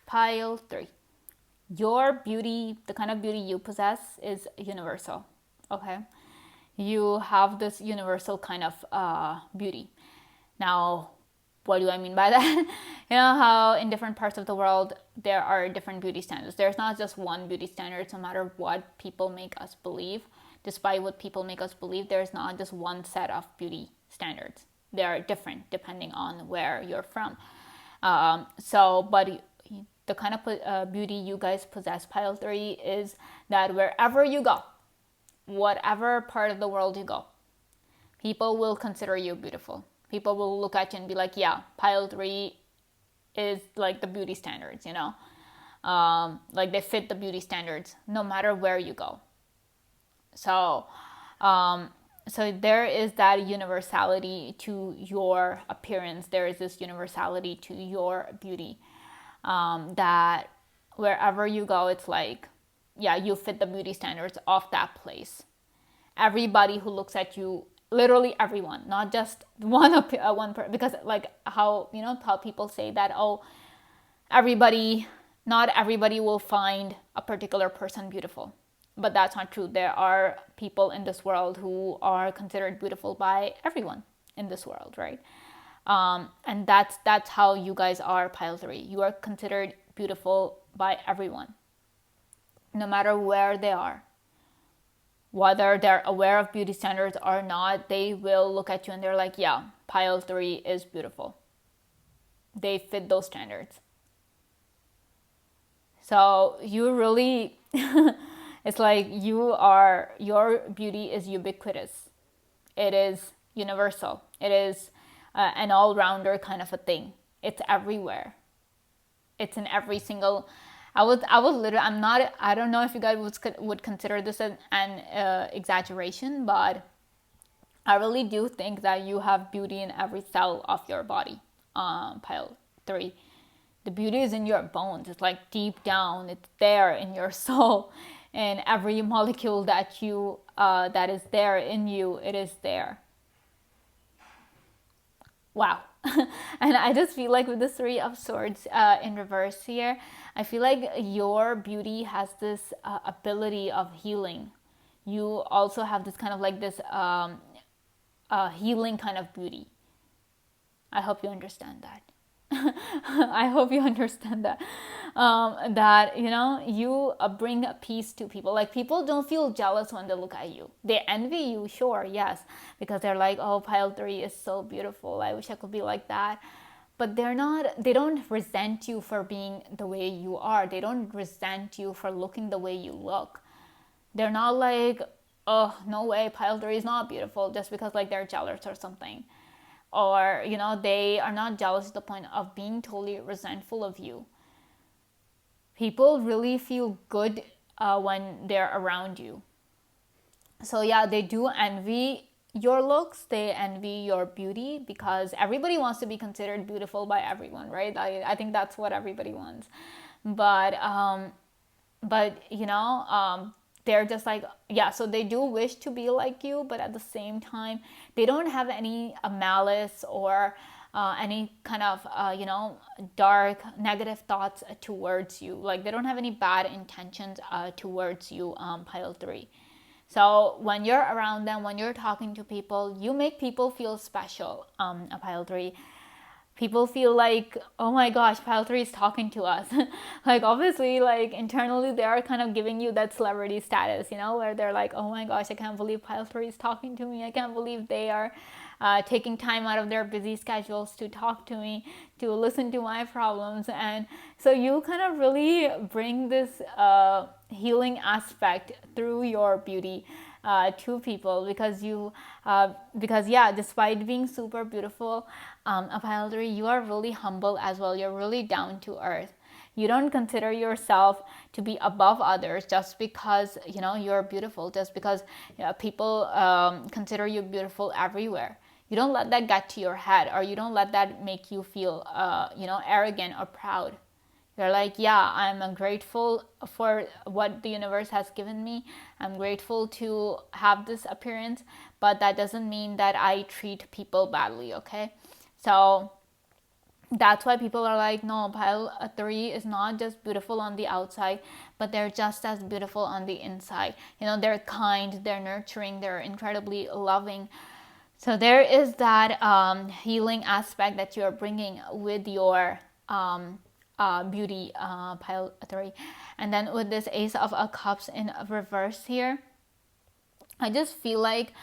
Pile 3. Your beauty, the kind of beauty you possess, is universal. Okay? You have this universal kind of beauty. Now, what do I mean by that? You know how in different parts of the world there are different beauty standards. There's not just one beauty standard, no matter what people make us believe. Despite what people make us believe, there's not just one set of beauty standards. They are different depending on where you're from. But the kind of beauty you guys possess, pile 3, is that wherever you go, whatever part of the world you go, people will consider you beautiful. People will look at you and be like, yeah, pile 3 is like the beauty standards, like they fit the beauty standards no matter where you go. So there is that universality to your appearance. There is this universality to your beauty, that wherever you go, it's like, yeah, you fit the beauty standards of that place. Everybody who looks at you, literally everyone, not just one person, because like how people say that, oh, not everybody will find a particular person beautiful. But that's not true. There are people in this world who are considered beautiful by everyone in this world, right? And that's how you guys are, pile 3. You are considered beautiful by everyone, no matter where they are. Whether they're aware of beauty standards or not, they will look at you and they're like, yeah, pile 3 is beautiful. They fit those standards. So you really, it's like your beauty is ubiquitous. It is universal. It is an all-rounder kind of a thing. It's everywhere. It's in every single. I don't know if you guys would consider this an exaggeration, but I really do think that you have beauty in every cell of your body, pile 3. The beauty is in your bones. It's like deep down. It's there in your soul. And every molecule that is there in you, it is there. Wow. And I just feel like with the 3 of Swords in reverse here, I feel like your beauty has this ability of healing. You also have this kind of like this healing kind of beauty. I hope you understand that. I hope you understand that. That, you know, you bring a peace to people. Like, people don't feel jealous when they look at you. They envy you, sure, yes, because they're like, oh, pile 3 is so beautiful. I wish I could be like that. But they don't resent you for being the way you are. They don't resent you for looking the way you look. They're not like, oh, no way, pile 3 is not beautiful, just because like they're jealous or something. Or, you know, they are not jealous to the point of being totally resentful of you. People really feel good when they're around you. So yeah, they do envy your looks, they envy your beauty, because everybody wants to be considered beautiful by everyone, right? I think that's what everybody wants. But you know, they're just like, yeah, so they do wish to be like you, but at the same time they don't have any malice or any kind of you know, dark negative thoughts towards you. Like, they don't have any bad intentions towards you, pile 3. So when you're around them, when you're talking to people, you make people feel special, a pile 3. People feel like, oh my gosh, pile 3 is talking to us. Like, obviously, like, internally they are kind of giving you that celebrity status, you know, where they're like, oh my gosh, I can't believe pile 3 is talking to me. I can't believe they are taking time out of their busy schedules to talk to me, to listen to my problems. And so you kind of really bring this healing aspect through your beauty to people, because yeah, despite being super beautiful, a pile 3, you are really humble as well. You're really down to earth. You don't consider yourself to be above others just because, you know, you're beautiful, just because, you know, people consider you beautiful everywhere. You don't let that get to your head, or you don't let that make you feel you know, arrogant or proud. You're like, yeah, I'm grateful for what the universe has given me. I'm grateful to have this appearance, but that doesn't mean that I treat people badly, okay? So that's why people are like, no, pile 3 is not just beautiful on the outside, but they're just as beautiful on the inside. You know, they're kind, they're nurturing, they're incredibly loving. So there is that healing aspect that you're bringing with your beauty, pile 3. And then with this Ace of Cups in reverse here, I just feel like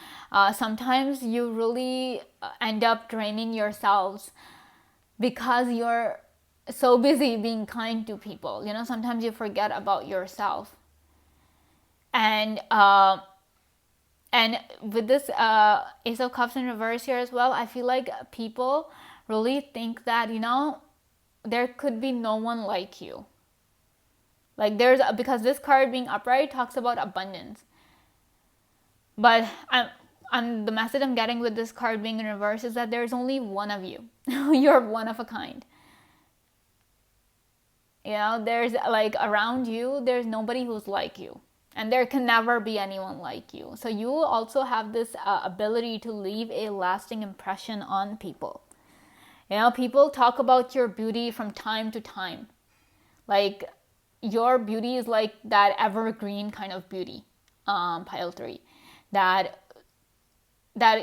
sometimes you really end up draining yourselves because you're so busy being kind to people. You know, sometimes you forget about yourself. And with this Ace of Cups in reverse here as well, I feel like people really think that, you know, there could be no one like you. Like, because this card being upright talks about abundance. But the message I'm getting with this card being in reverse is that there's only one of you. You're one of a kind. You know, there's like, around you, there's nobody who's like you. And there can never be anyone like you. So you also have this ability to leave a lasting impression on people. You know, people talk about your beauty from time to time. Like, your beauty is like that evergreen kind of beauty, pile 3. That,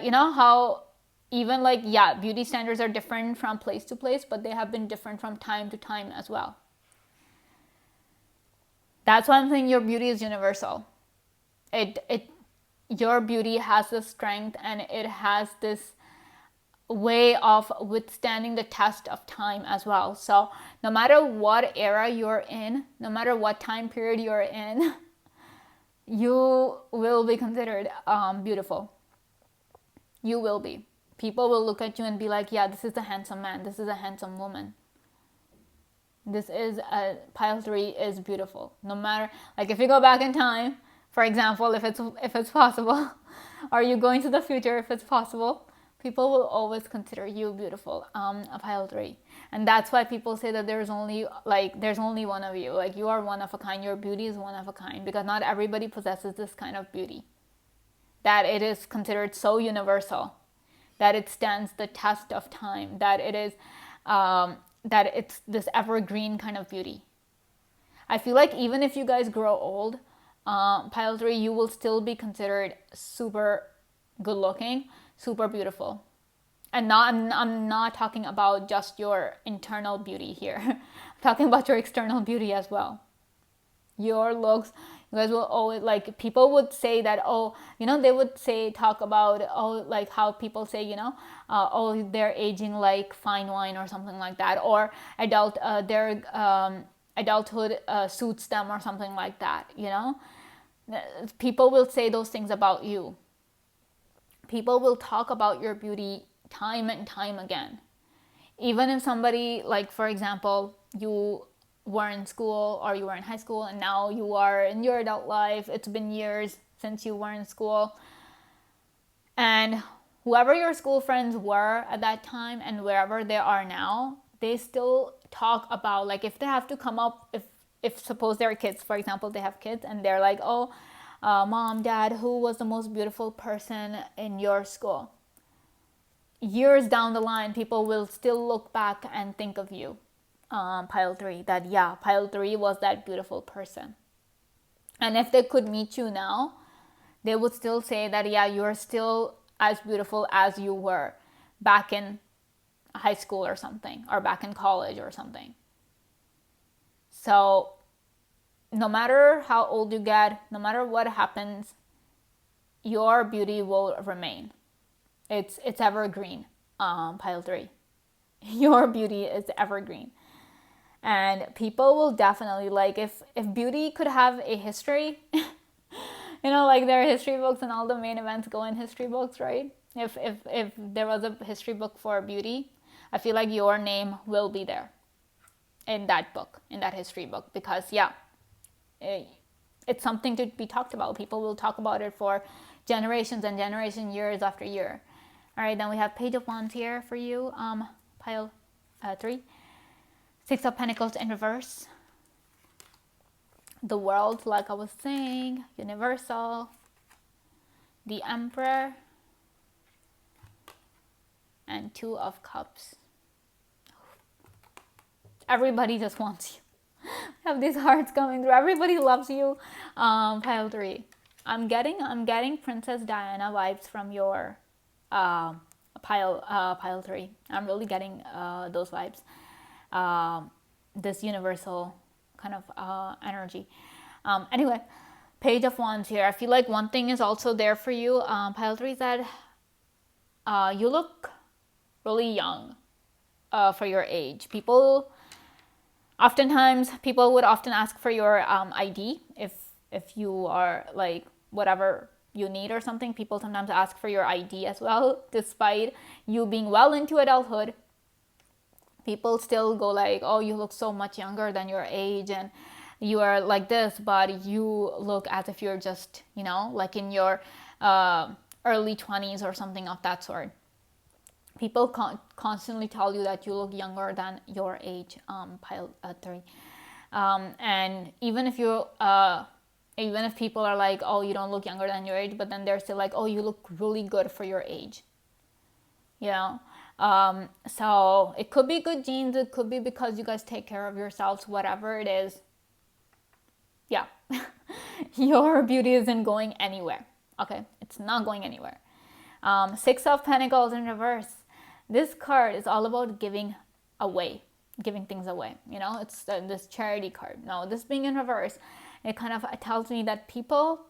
you know, how even like, yeah, beauty standards are different from place to place, but they have been different from time to time as well. That's why I'm saying your beauty is universal. Your beauty has this strength, and it has this way of withstanding the test of time as well. So no matter what era you're in, no matter what time period you're in, you will be considered beautiful. You will be. People will look at you and be like, yeah, this is a handsome man, this is a handsome woman. This is a pile 3 is beautiful. No matter, like, if you go back in time, for example, if it's possible, or you go into the future if it's possible, people will always consider you beautiful, a pile 3. And that's why people say that there's only one of you. Like, you are one of a kind. Your beauty is one of a kind, because not everybody possesses this kind of beauty. That it is considered so universal, that it stands the test of time, that it is, that it's this evergreen kind of beauty. I feel like even if you guys grow old, pile 3, you will still be considered super good looking, super beautiful. And I'm not talking about just your internal beauty here. I'm talking about your external beauty as well. Your looks, you guys will always, like, people would say that, oh, they would talk about, oh, like how people say, oh, they're aging like fine wine or something like that, or their adulthood suits them or something like that. People will say those things about you. People will talk about your beauty time and time again. Even if somebody, like, for example, you were in school or you were in high school and now you are in your adult life, it's been years since you were in school, and whoever your school friends were at that time and wherever they are now, they still talk about, like, if they have to come up, if suppose they're kids, for example, they have kids and they're like, oh, mom, dad, who was the most beautiful person in your school? Years down the line, people will still look back and think of you, pile 3, that yeah, pile 3 was that beautiful person. And if they could meet you now, they would still say that yeah, you're still as beautiful as you were back in high school or something, or back in college or something. So no matter how old you get, no matter what happens, your beauty will remain. It's evergreen, pile 3. Your beauty is evergreen. And people will definitely, like, if beauty could have a history, like there are history books and all the main events go in history books, right? If there was a history book for beauty, I feel like your name will be there in that book, in that history book, because yeah, it's something to be talked about. People will talk about it for generations and generations, years after year. All right, then we have Page of Wands here for you, pile 3. 6 of Pentacles in reverse. The World, like I was saying, Universal. The Emperor. And 2 of Cups. Everybody just wants you. Have these hearts coming through. Everybody loves you, pile 3. I'm getting Princess Diana vibes from your pile 3. I'm really getting those vibes. This universal kind of energy. Anyway, Page of Wands here. I feel like one thing is also there for you, pile 3, is that you look really young for your age. Oftentimes people would often ask for your ID if you are, like, whatever you need or something. People sometimes ask for your ID as well, despite you being well into adulthood. People still go like, oh, you look so much younger than your age and you are like this, but you look as if you're just, like in your early 20s or something of that sort. People constantly tell you that you look younger than your age, pile 3. And even if people are like, oh, you don't look younger than your age, but then they're still like, oh, you look really good for your age. So it could be good genes, it could be because you guys take care of yourselves, whatever it is. Yeah, your beauty isn't going anywhere. Okay, it's not going anywhere. 6 of Pentacles in reverse. This card is all about giving things away. It's this charity card. Now, this being in reverse, it kind of tells me that people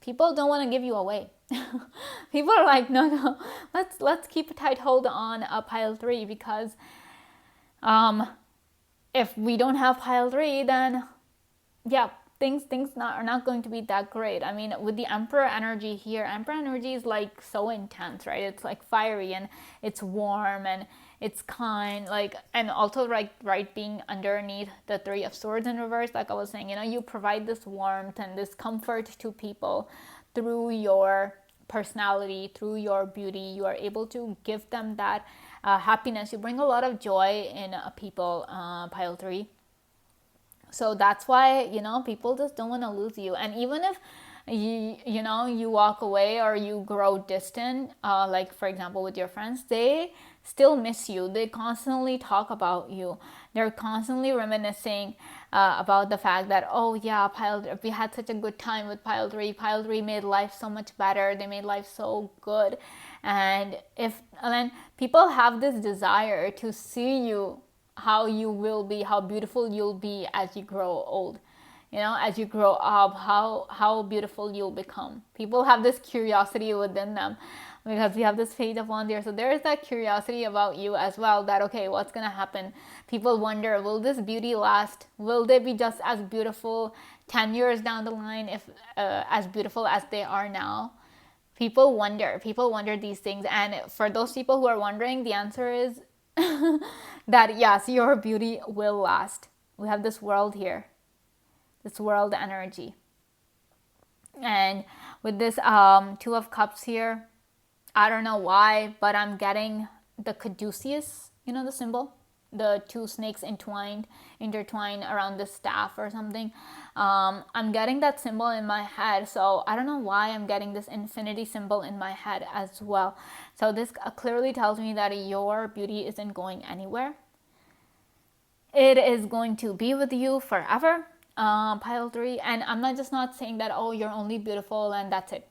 don't want to give you away. People are like, no, let's keep a tight hold on pile 3, because if we don't have pile 3, then yeah, things are not going to be that great. I mean, with the Emperor energy here, Emperor energy is like so intense, right? It's like fiery and it's warm and it's kind, like, and also right being underneath the 3 of Swords in reverse, like I was saying, you provide this warmth and this comfort to people through your personality, through your beauty. You are able to give them that happiness. You bring a lot of joy in people, pile 3. So that's why, people just don't want to lose you. And even if you walk away or you grow distant, like for example with your friends, they still miss you. They constantly talk about you. They're constantly reminiscing about the fact that, oh yeah, we had such a good time with pile 3. Pile 3 made life so much better. They made life so good. And then people have this desire to see you, how you will be, how beautiful you'll be as you grow old, as you grow up, how beautiful you'll become. People have this curiosity within them because we have this fate of wonder. So there is that curiosity about you as well, that okay, what's gonna happen? People wonder, will this beauty last? Will they be just as beautiful 10 years down the line, if as beautiful as they are now? People wonder these things. And for those people who are wondering, the answer is that yes, your beauty will last. We have this world here, this world energy. And with this Two of Cups here, I don't know why, but I'm getting the caduceus, the symbol, the two snakes intertwined around the staff or something. I'm getting that symbol in my head. So I don't know why I'm getting this infinity symbol in my head as well. So this clearly tells me that your beauty isn't going anywhere. It is going to be with you forever, pile 3. And I'm not saying that, oh, you're only beautiful and that's it.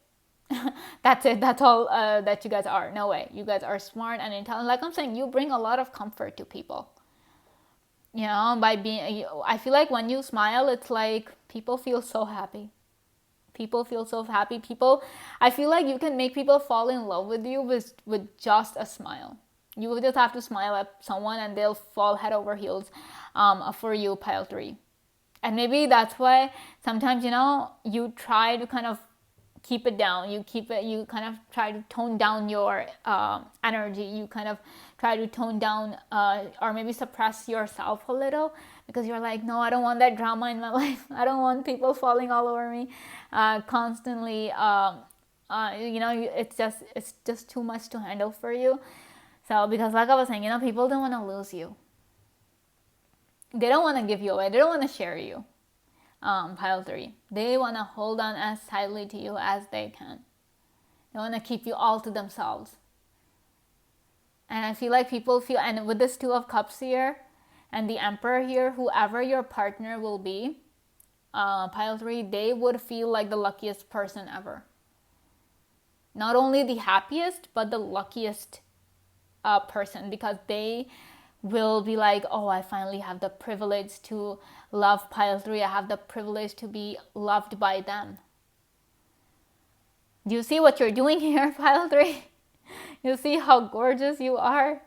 That's all that you guys are. No way. You guys are smart and intelligent. Like I'm saying, you bring a lot of comfort to people. By being, I feel like when you smile, it's like people feel so happy. People feel so happy. I feel like you can make people fall in love with you with just a smile. You just have to smile at someone and they'll fall head over heels for you, pile 3. And maybe that's why sometimes, you try to kind of keep it down. You kind of try to tone down your energy. You kind of try to tone down or maybe suppress yourself a little, because you're like, no, I don't want that drama in my life. I don't want people falling all over me constantly. It's just too much to handle for you. So because like I was saying, people don't want to lose you. They don't want to give you away. They don't want to share you. Pile 3. They want to hold on as tightly to you as they can. They want to keep you all to themselves. And I feel like people feel, and with this Two of Cups here and the Emperor here, whoever your partner will be, pile 3, they would feel like the luckiest person ever. Not only the happiest, but the luckiest person, because they will be like, oh, I finally have the privilege to love pile 3. I have the privilege to be loved by them. Do you see what you're doing here, pile 3? You see how gorgeous you are?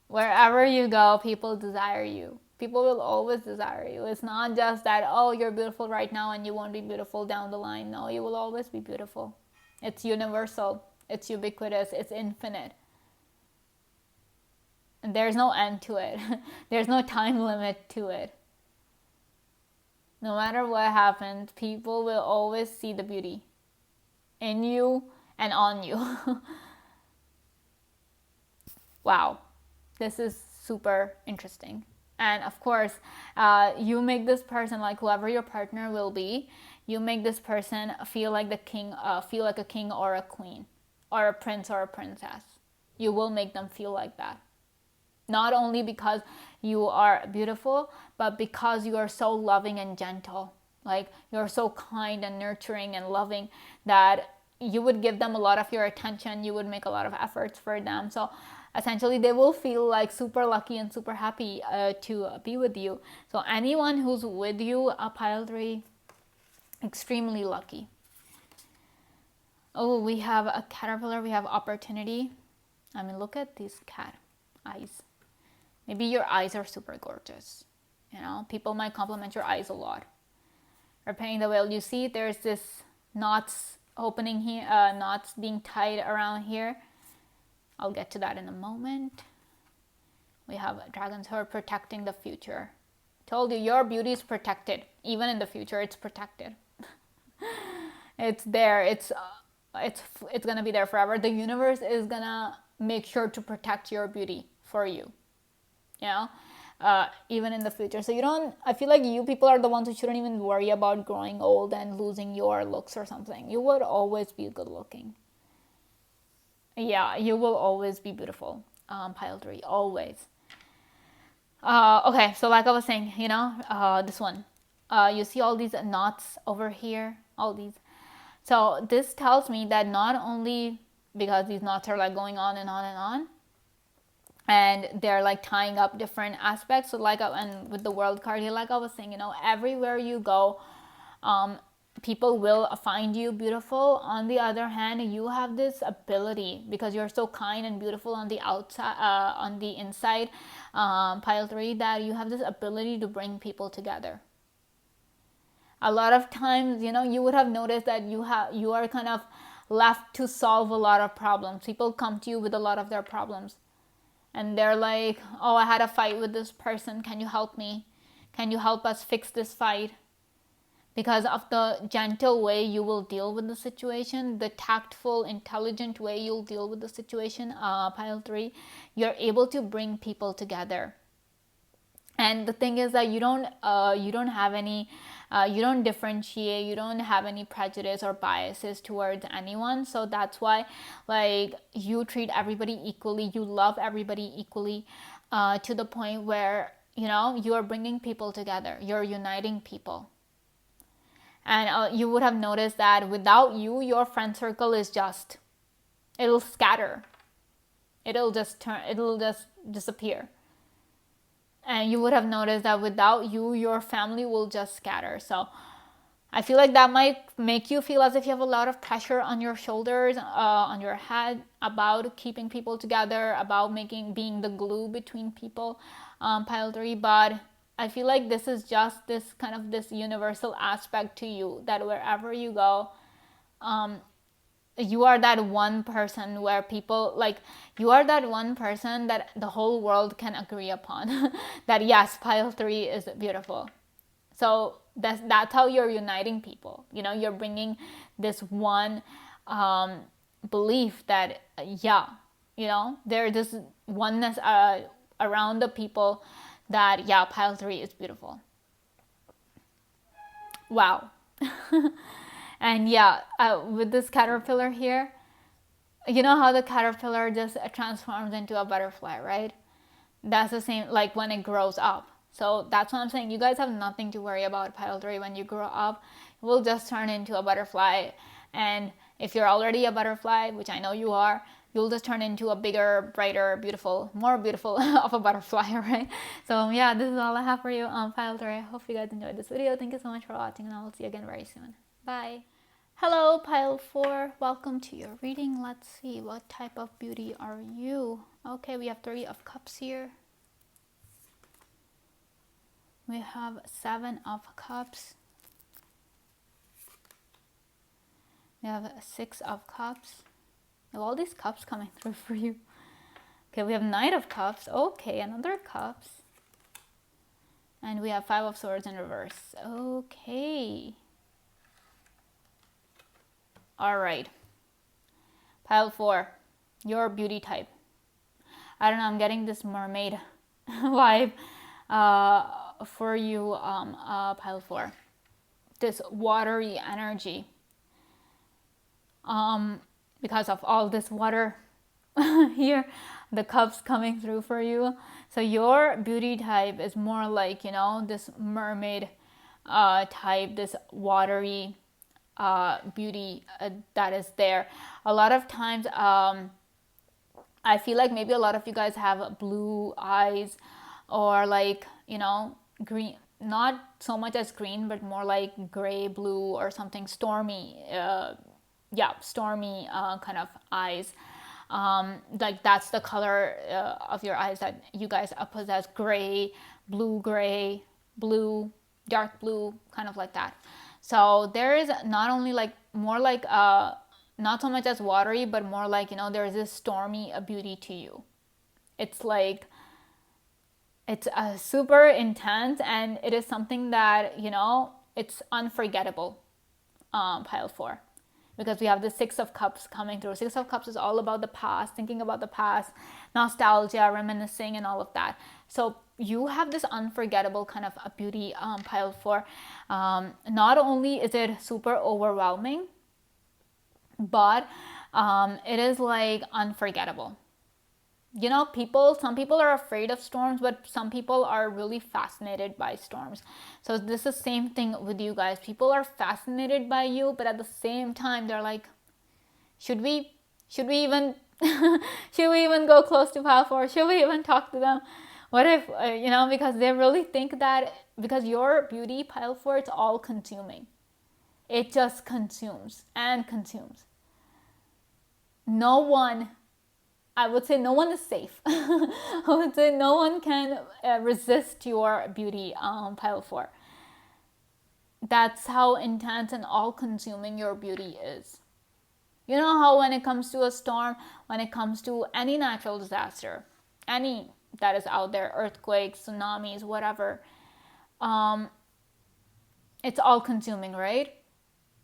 Wherever you go, people desire you. People will always desire you. It's not just that, oh, you're beautiful right now and you won't be beautiful down the line. No, you will always be beautiful. It's universal. It's ubiquitous. It's infinite. And there's no end to it. There's no time limit to it. No matter what happens, people will always see the beauty in you and on you. Wow, this is super interesting. And of course, you make this person, like whoever your partner will be, you make this person feel like a king or a queen, or a prince or a princess. You will make them feel like that. Not only because you are beautiful, but because you are so loving and gentle. Like you're so kind and nurturing and loving that you would give them a lot of your attention. You would make a lot of efforts for them. So essentially, they will feel like super lucky and super happy to be with you. So anyone who's with you, pile 3, extremely lucky. Oh, we have a caterpillar. We have opportunity. I mean, look at these cat eyes. Maybe your eyes are super gorgeous. People might compliment your eyes a lot. Repairing the whale. You see, there's this knots opening here, knots being tied around here. I'll get to that in a moment. We have dragons who are protecting the future. Told you, your beauty is protected. Even in the future, it's protected. It's there. It's gonna be there forever. The universe is gonna make sure to protect your beauty for you. Even in the future. So I feel like you people are the ones who shouldn't even worry about growing old and losing your looks or something. You would always be good looking. Yeah, you will always be beautiful, pile 3, always. Okay, so like I was saying, this one. You see all these knots over here, all these. So this tells me that not only because these knots are like going on and on and on, and they're like tying up different aspects. So like, and with the world card here, like I was saying, you know, everywhere you go, people will find you beautiful. On the other hand, you have this ability, because you're so kind and beautiful on the outside, on the inside, pile 3, that you have this ability to bring people together. A lot of times, you know, you would have noticed that you are kind of left to solve a lot of problems. People come to you with a lot of their problems, and they're like, oh, I had a fight with this person, can you help me? Can you help us fix this fight? Because of the gentle way you will deal with the situation, the tactful, intelligent way you'll deal with the situation, pile 3, you're able to bring people together. And the thing is that you don't have any, you don't differentiate, you don't have any prejudice or biases towards anyone. So that's why, like, you treat everybody equally, you love everybody equally, to the point where, you know, you are bringing people together, you're uniting people. And you would have noticed that without you, your friend circle is just, it'll scatter. It'll just disappear. And you would have noticed that without you, your family will just scatter. So I feel like that might make you feel as if you have a lot of pressure on your shoulders, on your head, about keeping people together, about being the glue between people, pile 3. But I feel like this is just this kind of this universal aspect to you, that wherever you go, you are that one person where people, like, you are that one person that the whole world can agree upon that yes, pile 3 is beautiful. So that's how you're uniting people. You know, you're bringing this one belief that yeah, you know, there's this oneness around the people, that yeah, pile 3 is beautiful. Wow. And yeah, with this caterpillar here, you know how the caterpillar just transforms into a butterfly, right? That's the same, like when it grows up. So that's what I'm saying. You guys have nothing to worry about, pile 3. When you grow up, it will just turn into a butterfly. And if you're already a butterfly, which I know you are, you'll just turn into a bigger, brighter, beautiful, more beautiful of a butterfly, right? So yeah, this is all I have for you on pile 3. I hope you guys enjoyed this video. Thank you so much for watching, and I will see you again very soon. Bye. Hello, pile 4. Welcome to your reading. Let's see, what type of beauty are you? Okay, we have 3 of Cups here. We have 7 of Cups. We have 6 of Cups. We have all these cups coming through for you. Okay, we have Knight of Cups. Okay, another Cups. And we have 5 of Swords in reverse. Okay. All right. Pile 4, your beauty type. I don't know, I'm getting this mermaid vibe for you, pile 4. This watery energy. Because of all this water here, the cups coming through for you. So your beauty type is more like, you know, this mermaid type, this watery beauty that is there. A lot of times, I feel like maybe a lot of you guys have blue eyes, or like, you know, green, not so much as green, but more like gray blue or something, stormy, stormy kind of eyes. Like that's the color of your eyes that you guys possess: gray, blue, dark blue, kind of like that. So there is not only like more like not so much as watery, but more like, you know, there is this stormy beauty to you. It's like, it's super intense, and it is something that, you know, it's unforgettable, pile 4. Because we have the 6 of Cups coming through. 6 of Cups is all about the past, thinking about the past, nostalgia, reminiscing, and all of that. So you have this unforgettable kind of a beauty, pile 4. Not only is it super overwhelming, but it is like unforgettable. You know, some people are afraid of storms, but some people are really fascinated by storms. So this is the same thing with you guys. People are fascinated by you, but at the same time, they're like, should we Should we even should we even go close to pile 4? Should we even talk to them? What if because they really think that because your beauty, pile 4, it's all consuming. It just consumes and consumes. No one, I would say no one is safe. I would say no one can resist your beauty, pile 4. That's how intense and all consuming your beauty is. You know how when it comes to a storm, when it comes to any natural disaster, any that is out there, earthquakes, tsunamis, whatever, it's all consuming, right?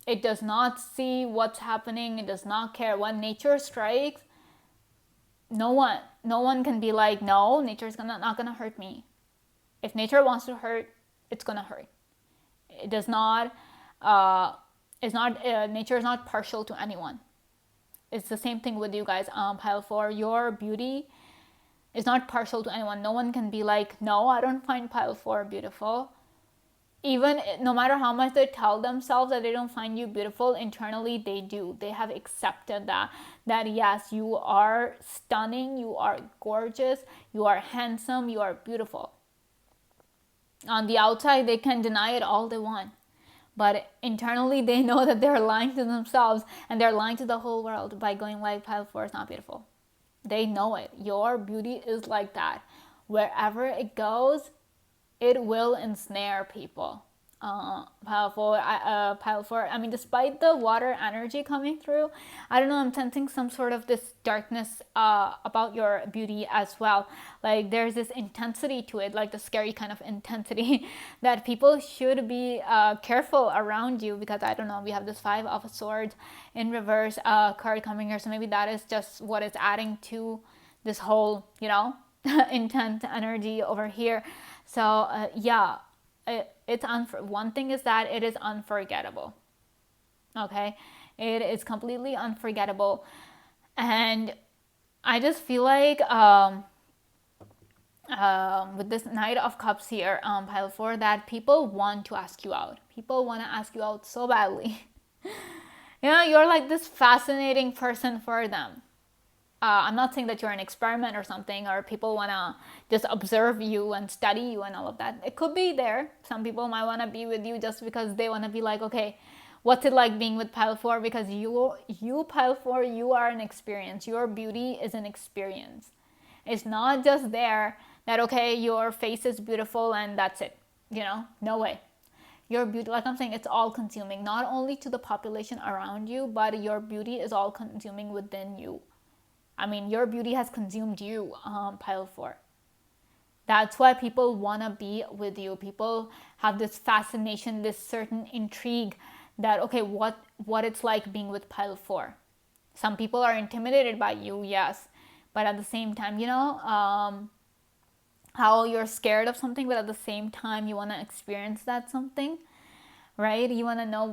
It does not see what's happening. It does not care. When nature strikes, no one can be like, no, nature's not gonna hurt me. If nature wants to hurt, it's gonna hurt. It does not. Nature is not partial to anyone. It's the same thing with you guys. Pile 4, your beauty is not partial to anyone. No one can be like, no, I don't find pile 4 beautiful. Even no matter how much they tell themselves that they don't find you beautiful, internally they do. They have accepted that yes, you are stunning, you are gorgeous, you are handsome, you are beautiful. On the outside, they can deny it all they want. But internally, they know that they're lying to themselves and they're lying to the whole world by going like pile 4 is not beautiful. They know it. Your beauty is like that. Wherever it goes, it will ensnare people. Pile 4, I mean, despite the water energy coming through, I don't know, I'm sensing some sort of this darkness about your beauty as well. Like there's this intensity to it, like the scary kind of intensity that people should be careful around you, because I don't know, we have this 5 of Swords in reverse card coming here, so maybe that is just what is adding to this whole, intense energy over here. So yeah, one thing is that it is unforgettable. Okay, it is completely unforgettable, and I just feel like with this Knight of Cups here, pile 4, that people want to ask you out. People want to ask you out so badly. You're like this fascinating person for them. I'm not saying that you're an experiment or something, or people want to just observe you and study you and all of that. It could be there. Some people might want to be with you just because they want to be like, okay, what's it like being with pile 4? Because you pile 4, you are an experience. Your beauty is an experience. It's not just there that, okay, your face is beautiful and that's it. No way. Your beauty, like I'm saying, it's all consuming, not only to the population around you, but your beauty is all consuming within you. I mean, your beauty has consumed you, pile 4. That's why people want to be with you. People have this fascination, this certain intrigue that, okay, what it's like being with pile 4. Some people are intimidated by you, yes. But at the same time, how you're scared of something, but at the same time, you want to experience that something, right? You want to know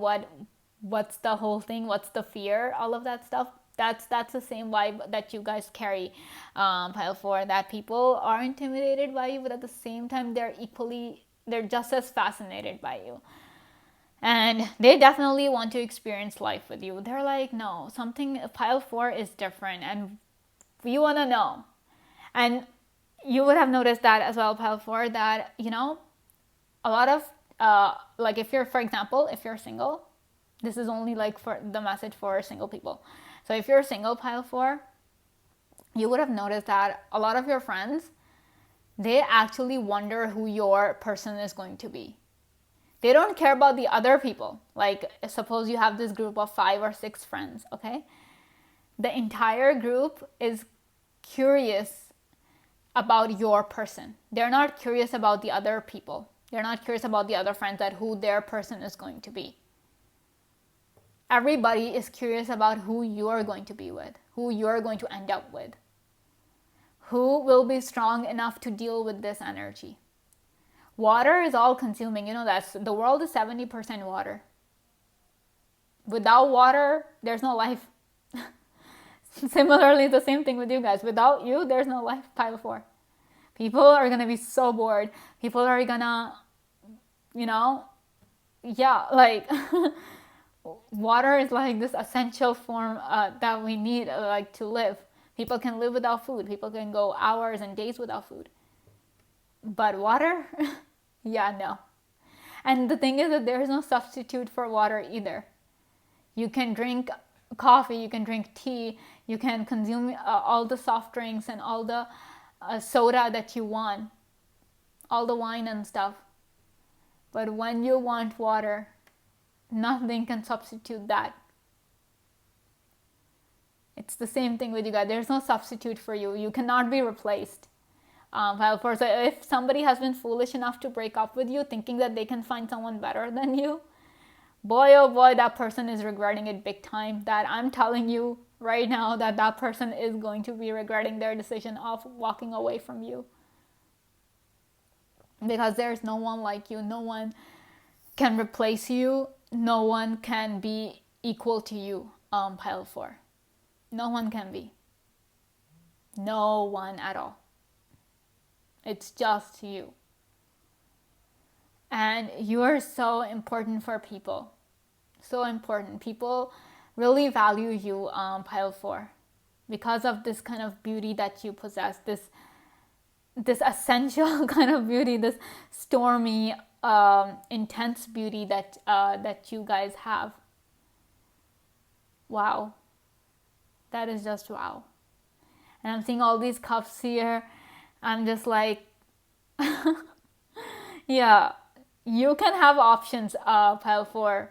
what's the whole thing, what's the fear, all of that stuff. That's the same vibe that you guys carry, pile 4, that people are intimidated by you, but at the same time they're just as fascinated by you, and they definitely want to experience life with you. They're like, no, pile 4 is different, and we want to know. And you would have noticed that as well, pile 4, that a lot of like, if you're, for example, if you're single, this is only like for the message for single people. So if you're single, pile 4, you would have noticed that a lot of your friends, they actually wonder who your person is going to be. They don't care about the other people. Like, suppose you have this group of 5 or 6 friends, okay? The entire group is curious about your person. They're not curious about the other people. They're not curious about the other friends, that who their person is going to be. Everybody is curious about who you're going to be with, who you're going to end up with, who will be strong enough to deal with this energy. Water is all consuming. That's the world is 70% water. Without water, there's no life. Similarly, the same thing with you guys. Without you, there's no life, pile 4. People are going to be so bored. People are going to, like... Water is like this essential form that we need like to live. People can live without food. People can go hours and days without food. But water, yeah, no. And the thing is that there is no substitute for water either. You can drink coffee, you can drink tea, you can consume all the soft drinks and all the soda that you want, all the wine and stuff. But when you want water, nothing can substitute that. It's the same thing with you guys. There's no substitute for you. You cannot be replaced. Well, for so if somebody has been foolish enough to break up with you, thinking that they can find someone better than you, boy oh boy, that person is regretting it big time. That I'm telling you right now that that person is going to be regretting their decision of walking away from you. Because there's no one like you. No one can replace you. No one can be equal to you, pile 4. No one can be. No one at all. It's just you. And you are so important for people. So important. People really value you, pile 4. Because of this kind of beauty that you possess. This essential kind of beauty. This stormy, intense beauty that you guys have. Wow. That is just wow. And I'm seeing all these cups here. I'm just like, yeah, you can have options, pile 4.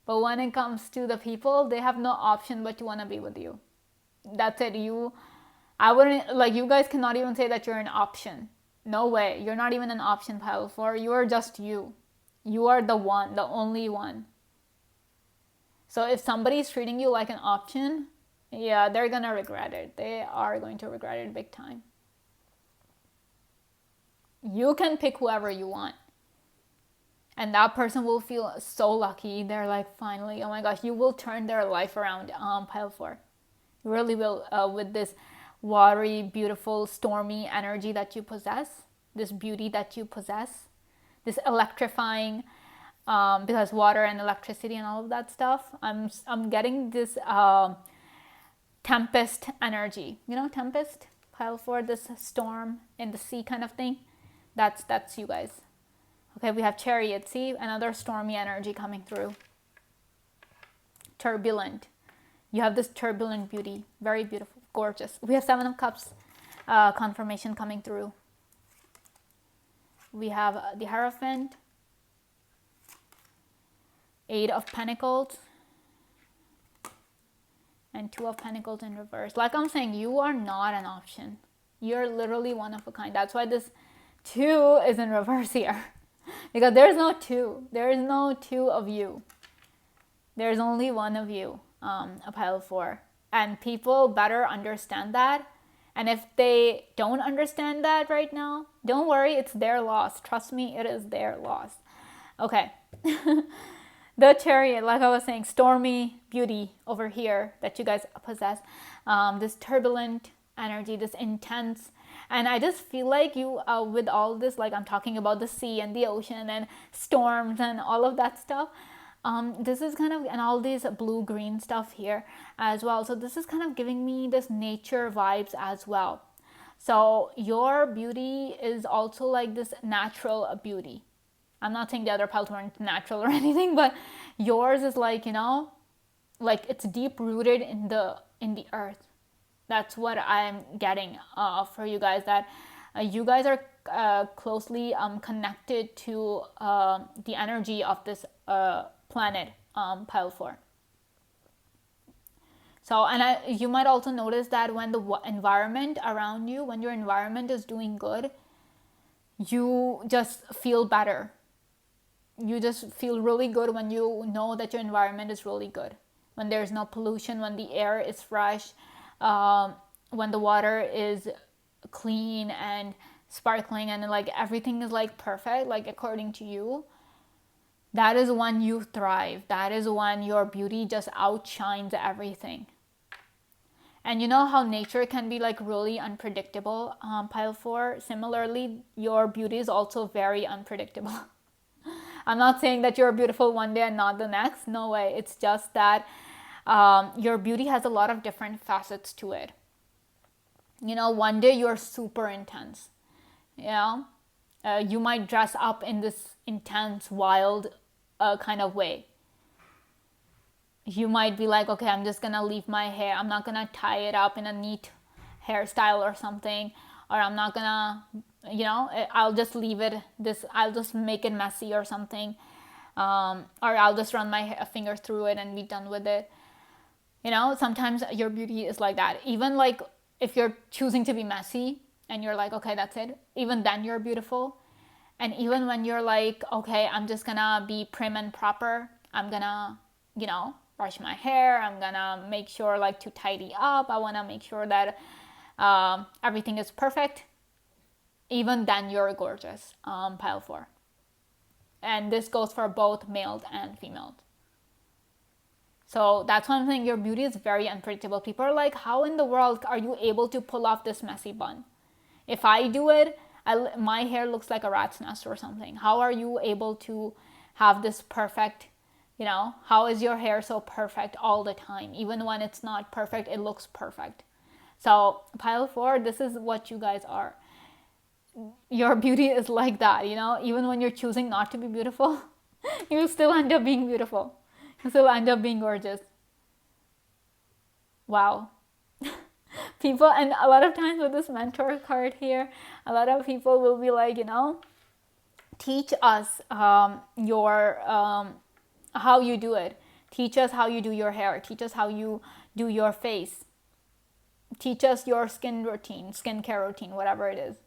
But when it comes to the people, they have no option but to want to be with you. That's it. I wouldn't, like, you guys cannot even say that you're an option. No way. You're not even an option, pile 4. You are just you. You are the one, the only one. So if somebody's treating you like an option, yeah, they're going to regret it. They are going to regret it big time. You can pick whoever you want. And that person will feel so lucky. They're like, finally, oh my gosh, you will turn their life around, pile 4. You really will, with this watery, beautiful, stormy energy that you possess, this beauty that you possess, this electrifying, because water and electricity and all of that stuff. I'm getting this tempest energy. You know, tempest, pile 4, this storm in the sea kind of thing. That's you guys. Okay, we have Chariot. See, another stormy energy coming through. Turbulent. You have this turbulent beauty. Very beautiful, gorgeous. We have 7 of Cups confirmation coming through. We have the Hierophant. 8 of Pentacles. And 2 of Pentacles in reverse. Like I'm saying, you are not an option. You're literally one of a kind. That's why this 2 is in reverse here. Because there's no 2. There is no 2 of you. There's only one of you, a pile 4. And people better understand that. And if they don't understand that right now, don't worry, it's their loss. Trust me, it is their loss. Okay. The Chariot, like I was saying, stormy beauty over here that you guys possess. This turbulent energy, this intense. And I just feel like you, with all this, like I'm talking about the sea and the ocean and storms and all of that stuff. This is kind of, and all these blue-green stuff here as well. So this is kind of giving me this nature vibes as well. So your beauty is also like this natural beauty. I'm not saying the other piles weren't natural or anything, but yours is like, you know, like it's deep rooted in the earth. That's what I'm getting for you guys, that you guys are closely connected to the energy of this planet, pile 4. So, and you might also notice that when the environment around you, when your environment is doing good, you just feel better. You just feel really good when you know that your environment is really good. When there's no pollution, when the air is fresh, when the water is clean and sparkling and like everything is like perfect, like according to you, that is when you thrive. That is when your beauty just outshines everything. And you know how nature can be like really unpredictable, pile 4? Similarly, your beauty is also very unpredictable. I'm not saying that you're beautiful one day and not the next. No way. It's just that your beauty has a lot of different facets to it. You know, one day you're super intense. You know, you might dress up in this intense, wild kind of way. You might be like, okay, I'm just gonna leave my hair. I'm not gonna tie it up in a neat hairstyle or something, or I'm not gonna, you know, I'll just leave it this. I'll just make it messy or something, or I'll just run my finger through it and be done with it. You know, sometimes your beauty is like that. Even like if you're choosing to be messy and you're like, okay, that's it. Even then you're beautiful. And even when you're like, okay, I'm just gonna be prim and proper. I'm gonna, you know, brush my hair. I'm gonna make sure like to tidy up. I wanna make sure that everything is perfect. Even then you're gorgeous, pile 4. And this goes for both males and females. So that's one thing, your beauty is very unpredictable. People are like, how in the world are you able to pull off this messy bun? If I do it, my hair looks like a rat's nest or something. How are you able to have this perfect, you know, how is your hair so perfect all the time? Even when it's not perfect, it looks perfect. So pile 4, this is what you guys are. Your beauty is like that, you know, even when you're choosing not to be beautiful, you still end up being beautiful. You still end up being gorgeous. Wow. People, and a lot of times with this mentor card here, a lot of people will be like, you know, teach us your how you do it. Teach us how you do your hair. Teach us how you do your face. Teach us your skin routine, skincare routine, whatever it is.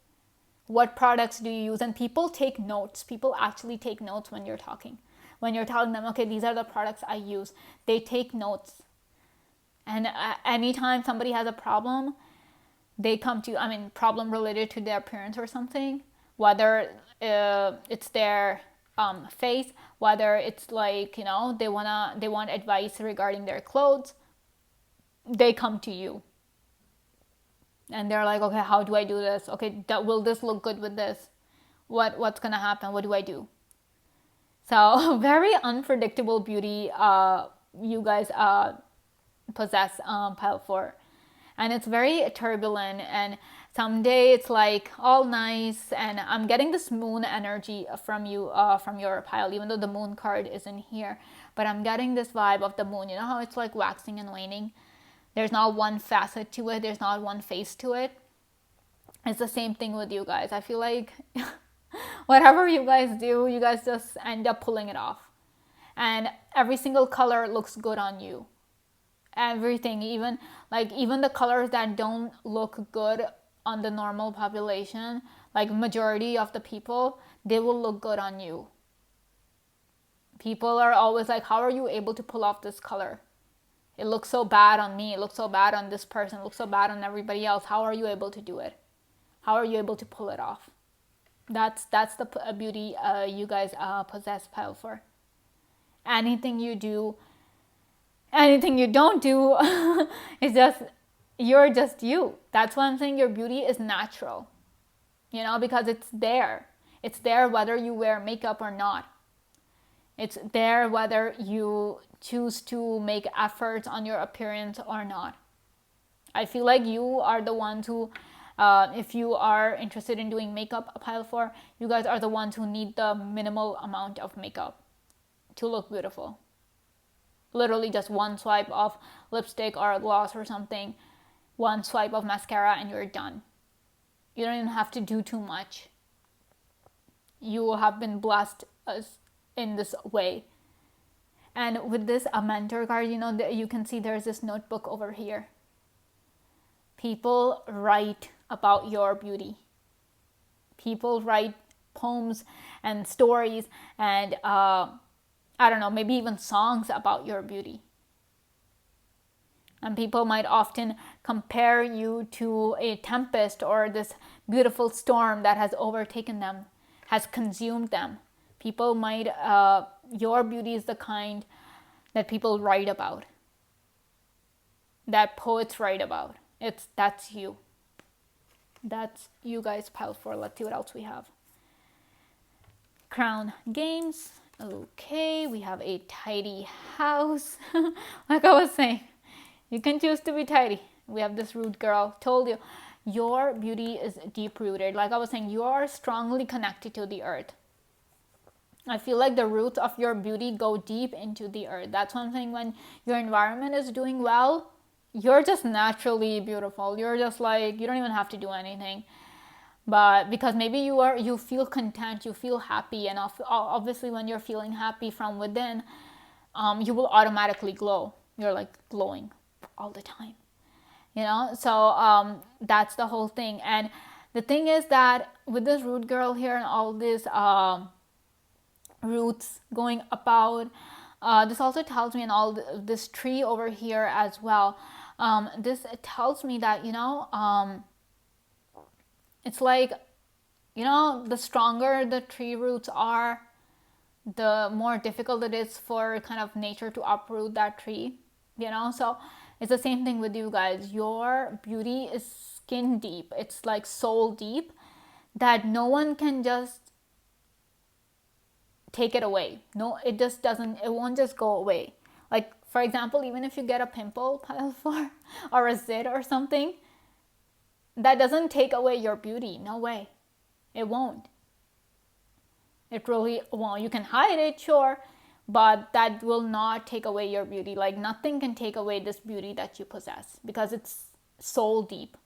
What products do you use? And people take notes. People actually take notes when you're talking. When you're telling them, okay, these are the products I use. They take notes. And anytime somebody has a problem, they come to you, I mean, problem related to their appearance or something, whether it's their face, whether it's like, you know, they want advice regarding their clothes, they come to you. And they're like, okay, how do I do this? Okay, will this look good with this? What's gonna happen? What do I do? So very unpredictable beauty you guys possess, pile 4. And it's very turbulent, and someday it's like all nice, and I'm getting this moon energy from you, from your pile, even though the moon card isn't here, but I'm getting this vibe of the moon. You know how it's like waxing and waning? There's not one facet to it. There's not one face to it. It's the same thing with you guys. I feel like whatever you guys do, you guys just end up pulling it off. And every single color looks good on you. Everything, even the colors that don't look good on the normal population, like majority of the people, they will look good on you. People are always like, how are you able to pull off this color? It looks so bad on me. It looks so bad on this person. It looks so bad on everybody else. How are you able to do it? How are you able to pull it off? That's the beauty you guys possess, pile 4. Anything you do, anything you don't do, it's just, you're just you. That's one thing, your beauty is natural. You know, because it's there. It's there whether you wear makeup or not. It's there whether you choose to make efforts on your appearance or not. I feel like you are the ones who, if you are interested in doing makeup, pile 4, you guys are the ones who need the minimal amount of makeup to look beautiful. Literally just one swipe of lipstick or a gloss or something, one swipe of mascara, and you're done. You don't even have to do too much. You have been blessed in this way. And with this a mentor card, you know, you can see there's this notebook over here. People write about your beauty. People write poems and stories and I don't know, maybe even songs about your beauty. And people might often compare you to a tempest or this beautiful storm that has overtaken them, has consumed them. People might, your beauty is the kind that people write about, that poets write about. That's you. That's you guys, pile 4. Let's see what else we have. Crown Games, Okay, we have a tidy house. Like I was saying, you can choose to be tidy. We have this root girl. Told you, your beauty is deep rooted. Like I was saying, you are strongly connected to the earth. I feel like the roots of your beauty go deep into the earth. That's one thing. When your environment is doing well, you're just naturally beautiful. You're just like, you don't even have to do anything. But because maybe you feel content, you feel happy, and obviously when you're feeling happy from within, you will automatically glow. You're like glowing all the time, so that's the whole thing. And the thing is that with this root girl here and all these roots going about, this also tells me, and all this tree over here as well, this tells me that it's like, the stronger the tree roots are, the more difficult it is for kind of nature to uproot that tree, so it's the same thing with you guys. Your beauty is skin deep, it's like soul deep, that no one can just take it away. No, it just doesn't, it won't just go away. Like for example, even if you get a pimple, or a zit or something, that doesn't take away your beauty. No way. It won't. It really won't. You can hide it, sure, but that will not take away your beauty. Like nothing can take away this beauty that you possess, because it's soul deep.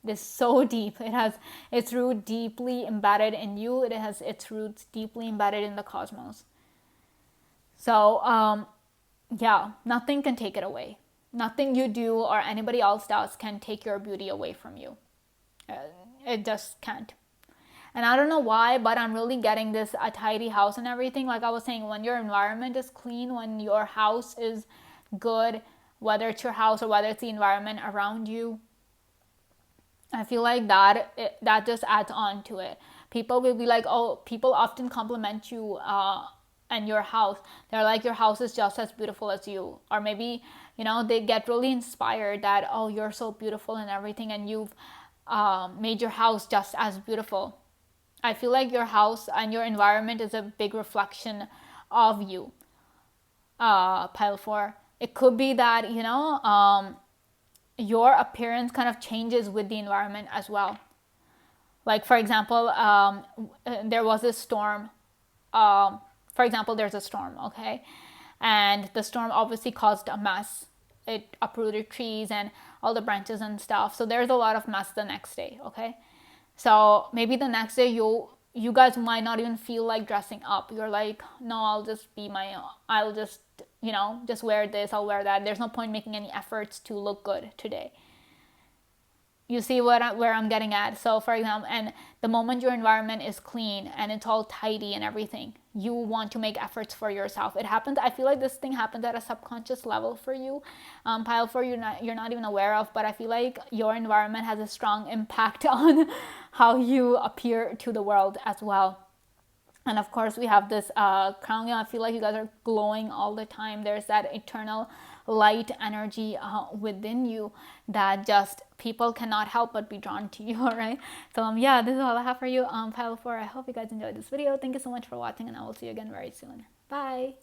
It's so deep. It has its root deeply embedded in you. It has its roots deeply embedded in the cosmos. So, yeah, nothing can take it away. Nothing you do or anybody else does can take your beauty away from you. It just can't. And I don't know why, but I'm really getting this a tidy house and everything. Like I was saying, when your environment is clean, when your house is good, whether it's your house or whether it's the environment around you, I feel like that just adds on to it. People will be like, oh, people often compliment you and your house. They're like, your house is just as beautiful as you. Or maybe, they get really inspired that, oh, you're so beautiful and everything, and you've made your house just as beautiful. I feel like your house and your environment is a big reflection of you, pile 4. It could be that, your appearance kind of changes with the environment as well. Like, for example, there was a storm. For example, there's a storm, okay? And the storm obviously caused a mess. It uprooted trees and all the branches and stuff. So there's a lot of mess the next day, okay? So maybe the next day you guys might not even feel like dressing up. You're like, no, I'll just just wear this, I'll wear that. There's no point making any efforts to look good today. You see where I'm getting at? So for example, and the moment your environment is clean and it's all tidy and everything, you want to make efforts for yourself. It happens. I feel like this thing happens at a subconscious level for you, pile 4. You're not even aware of, but I feel like your environment has a strong impact on how you appear to the world as well. And of course, we have this crown. I feel like you guys are glowing all the time. There's that eternal light energy within you that just people cannot help but be drawn to you. All right. So yeah, this is all I have for you, pile 4. I hope you guys enjoyed this video. Thank you so much for watching, and I will see you again very soon. Bye.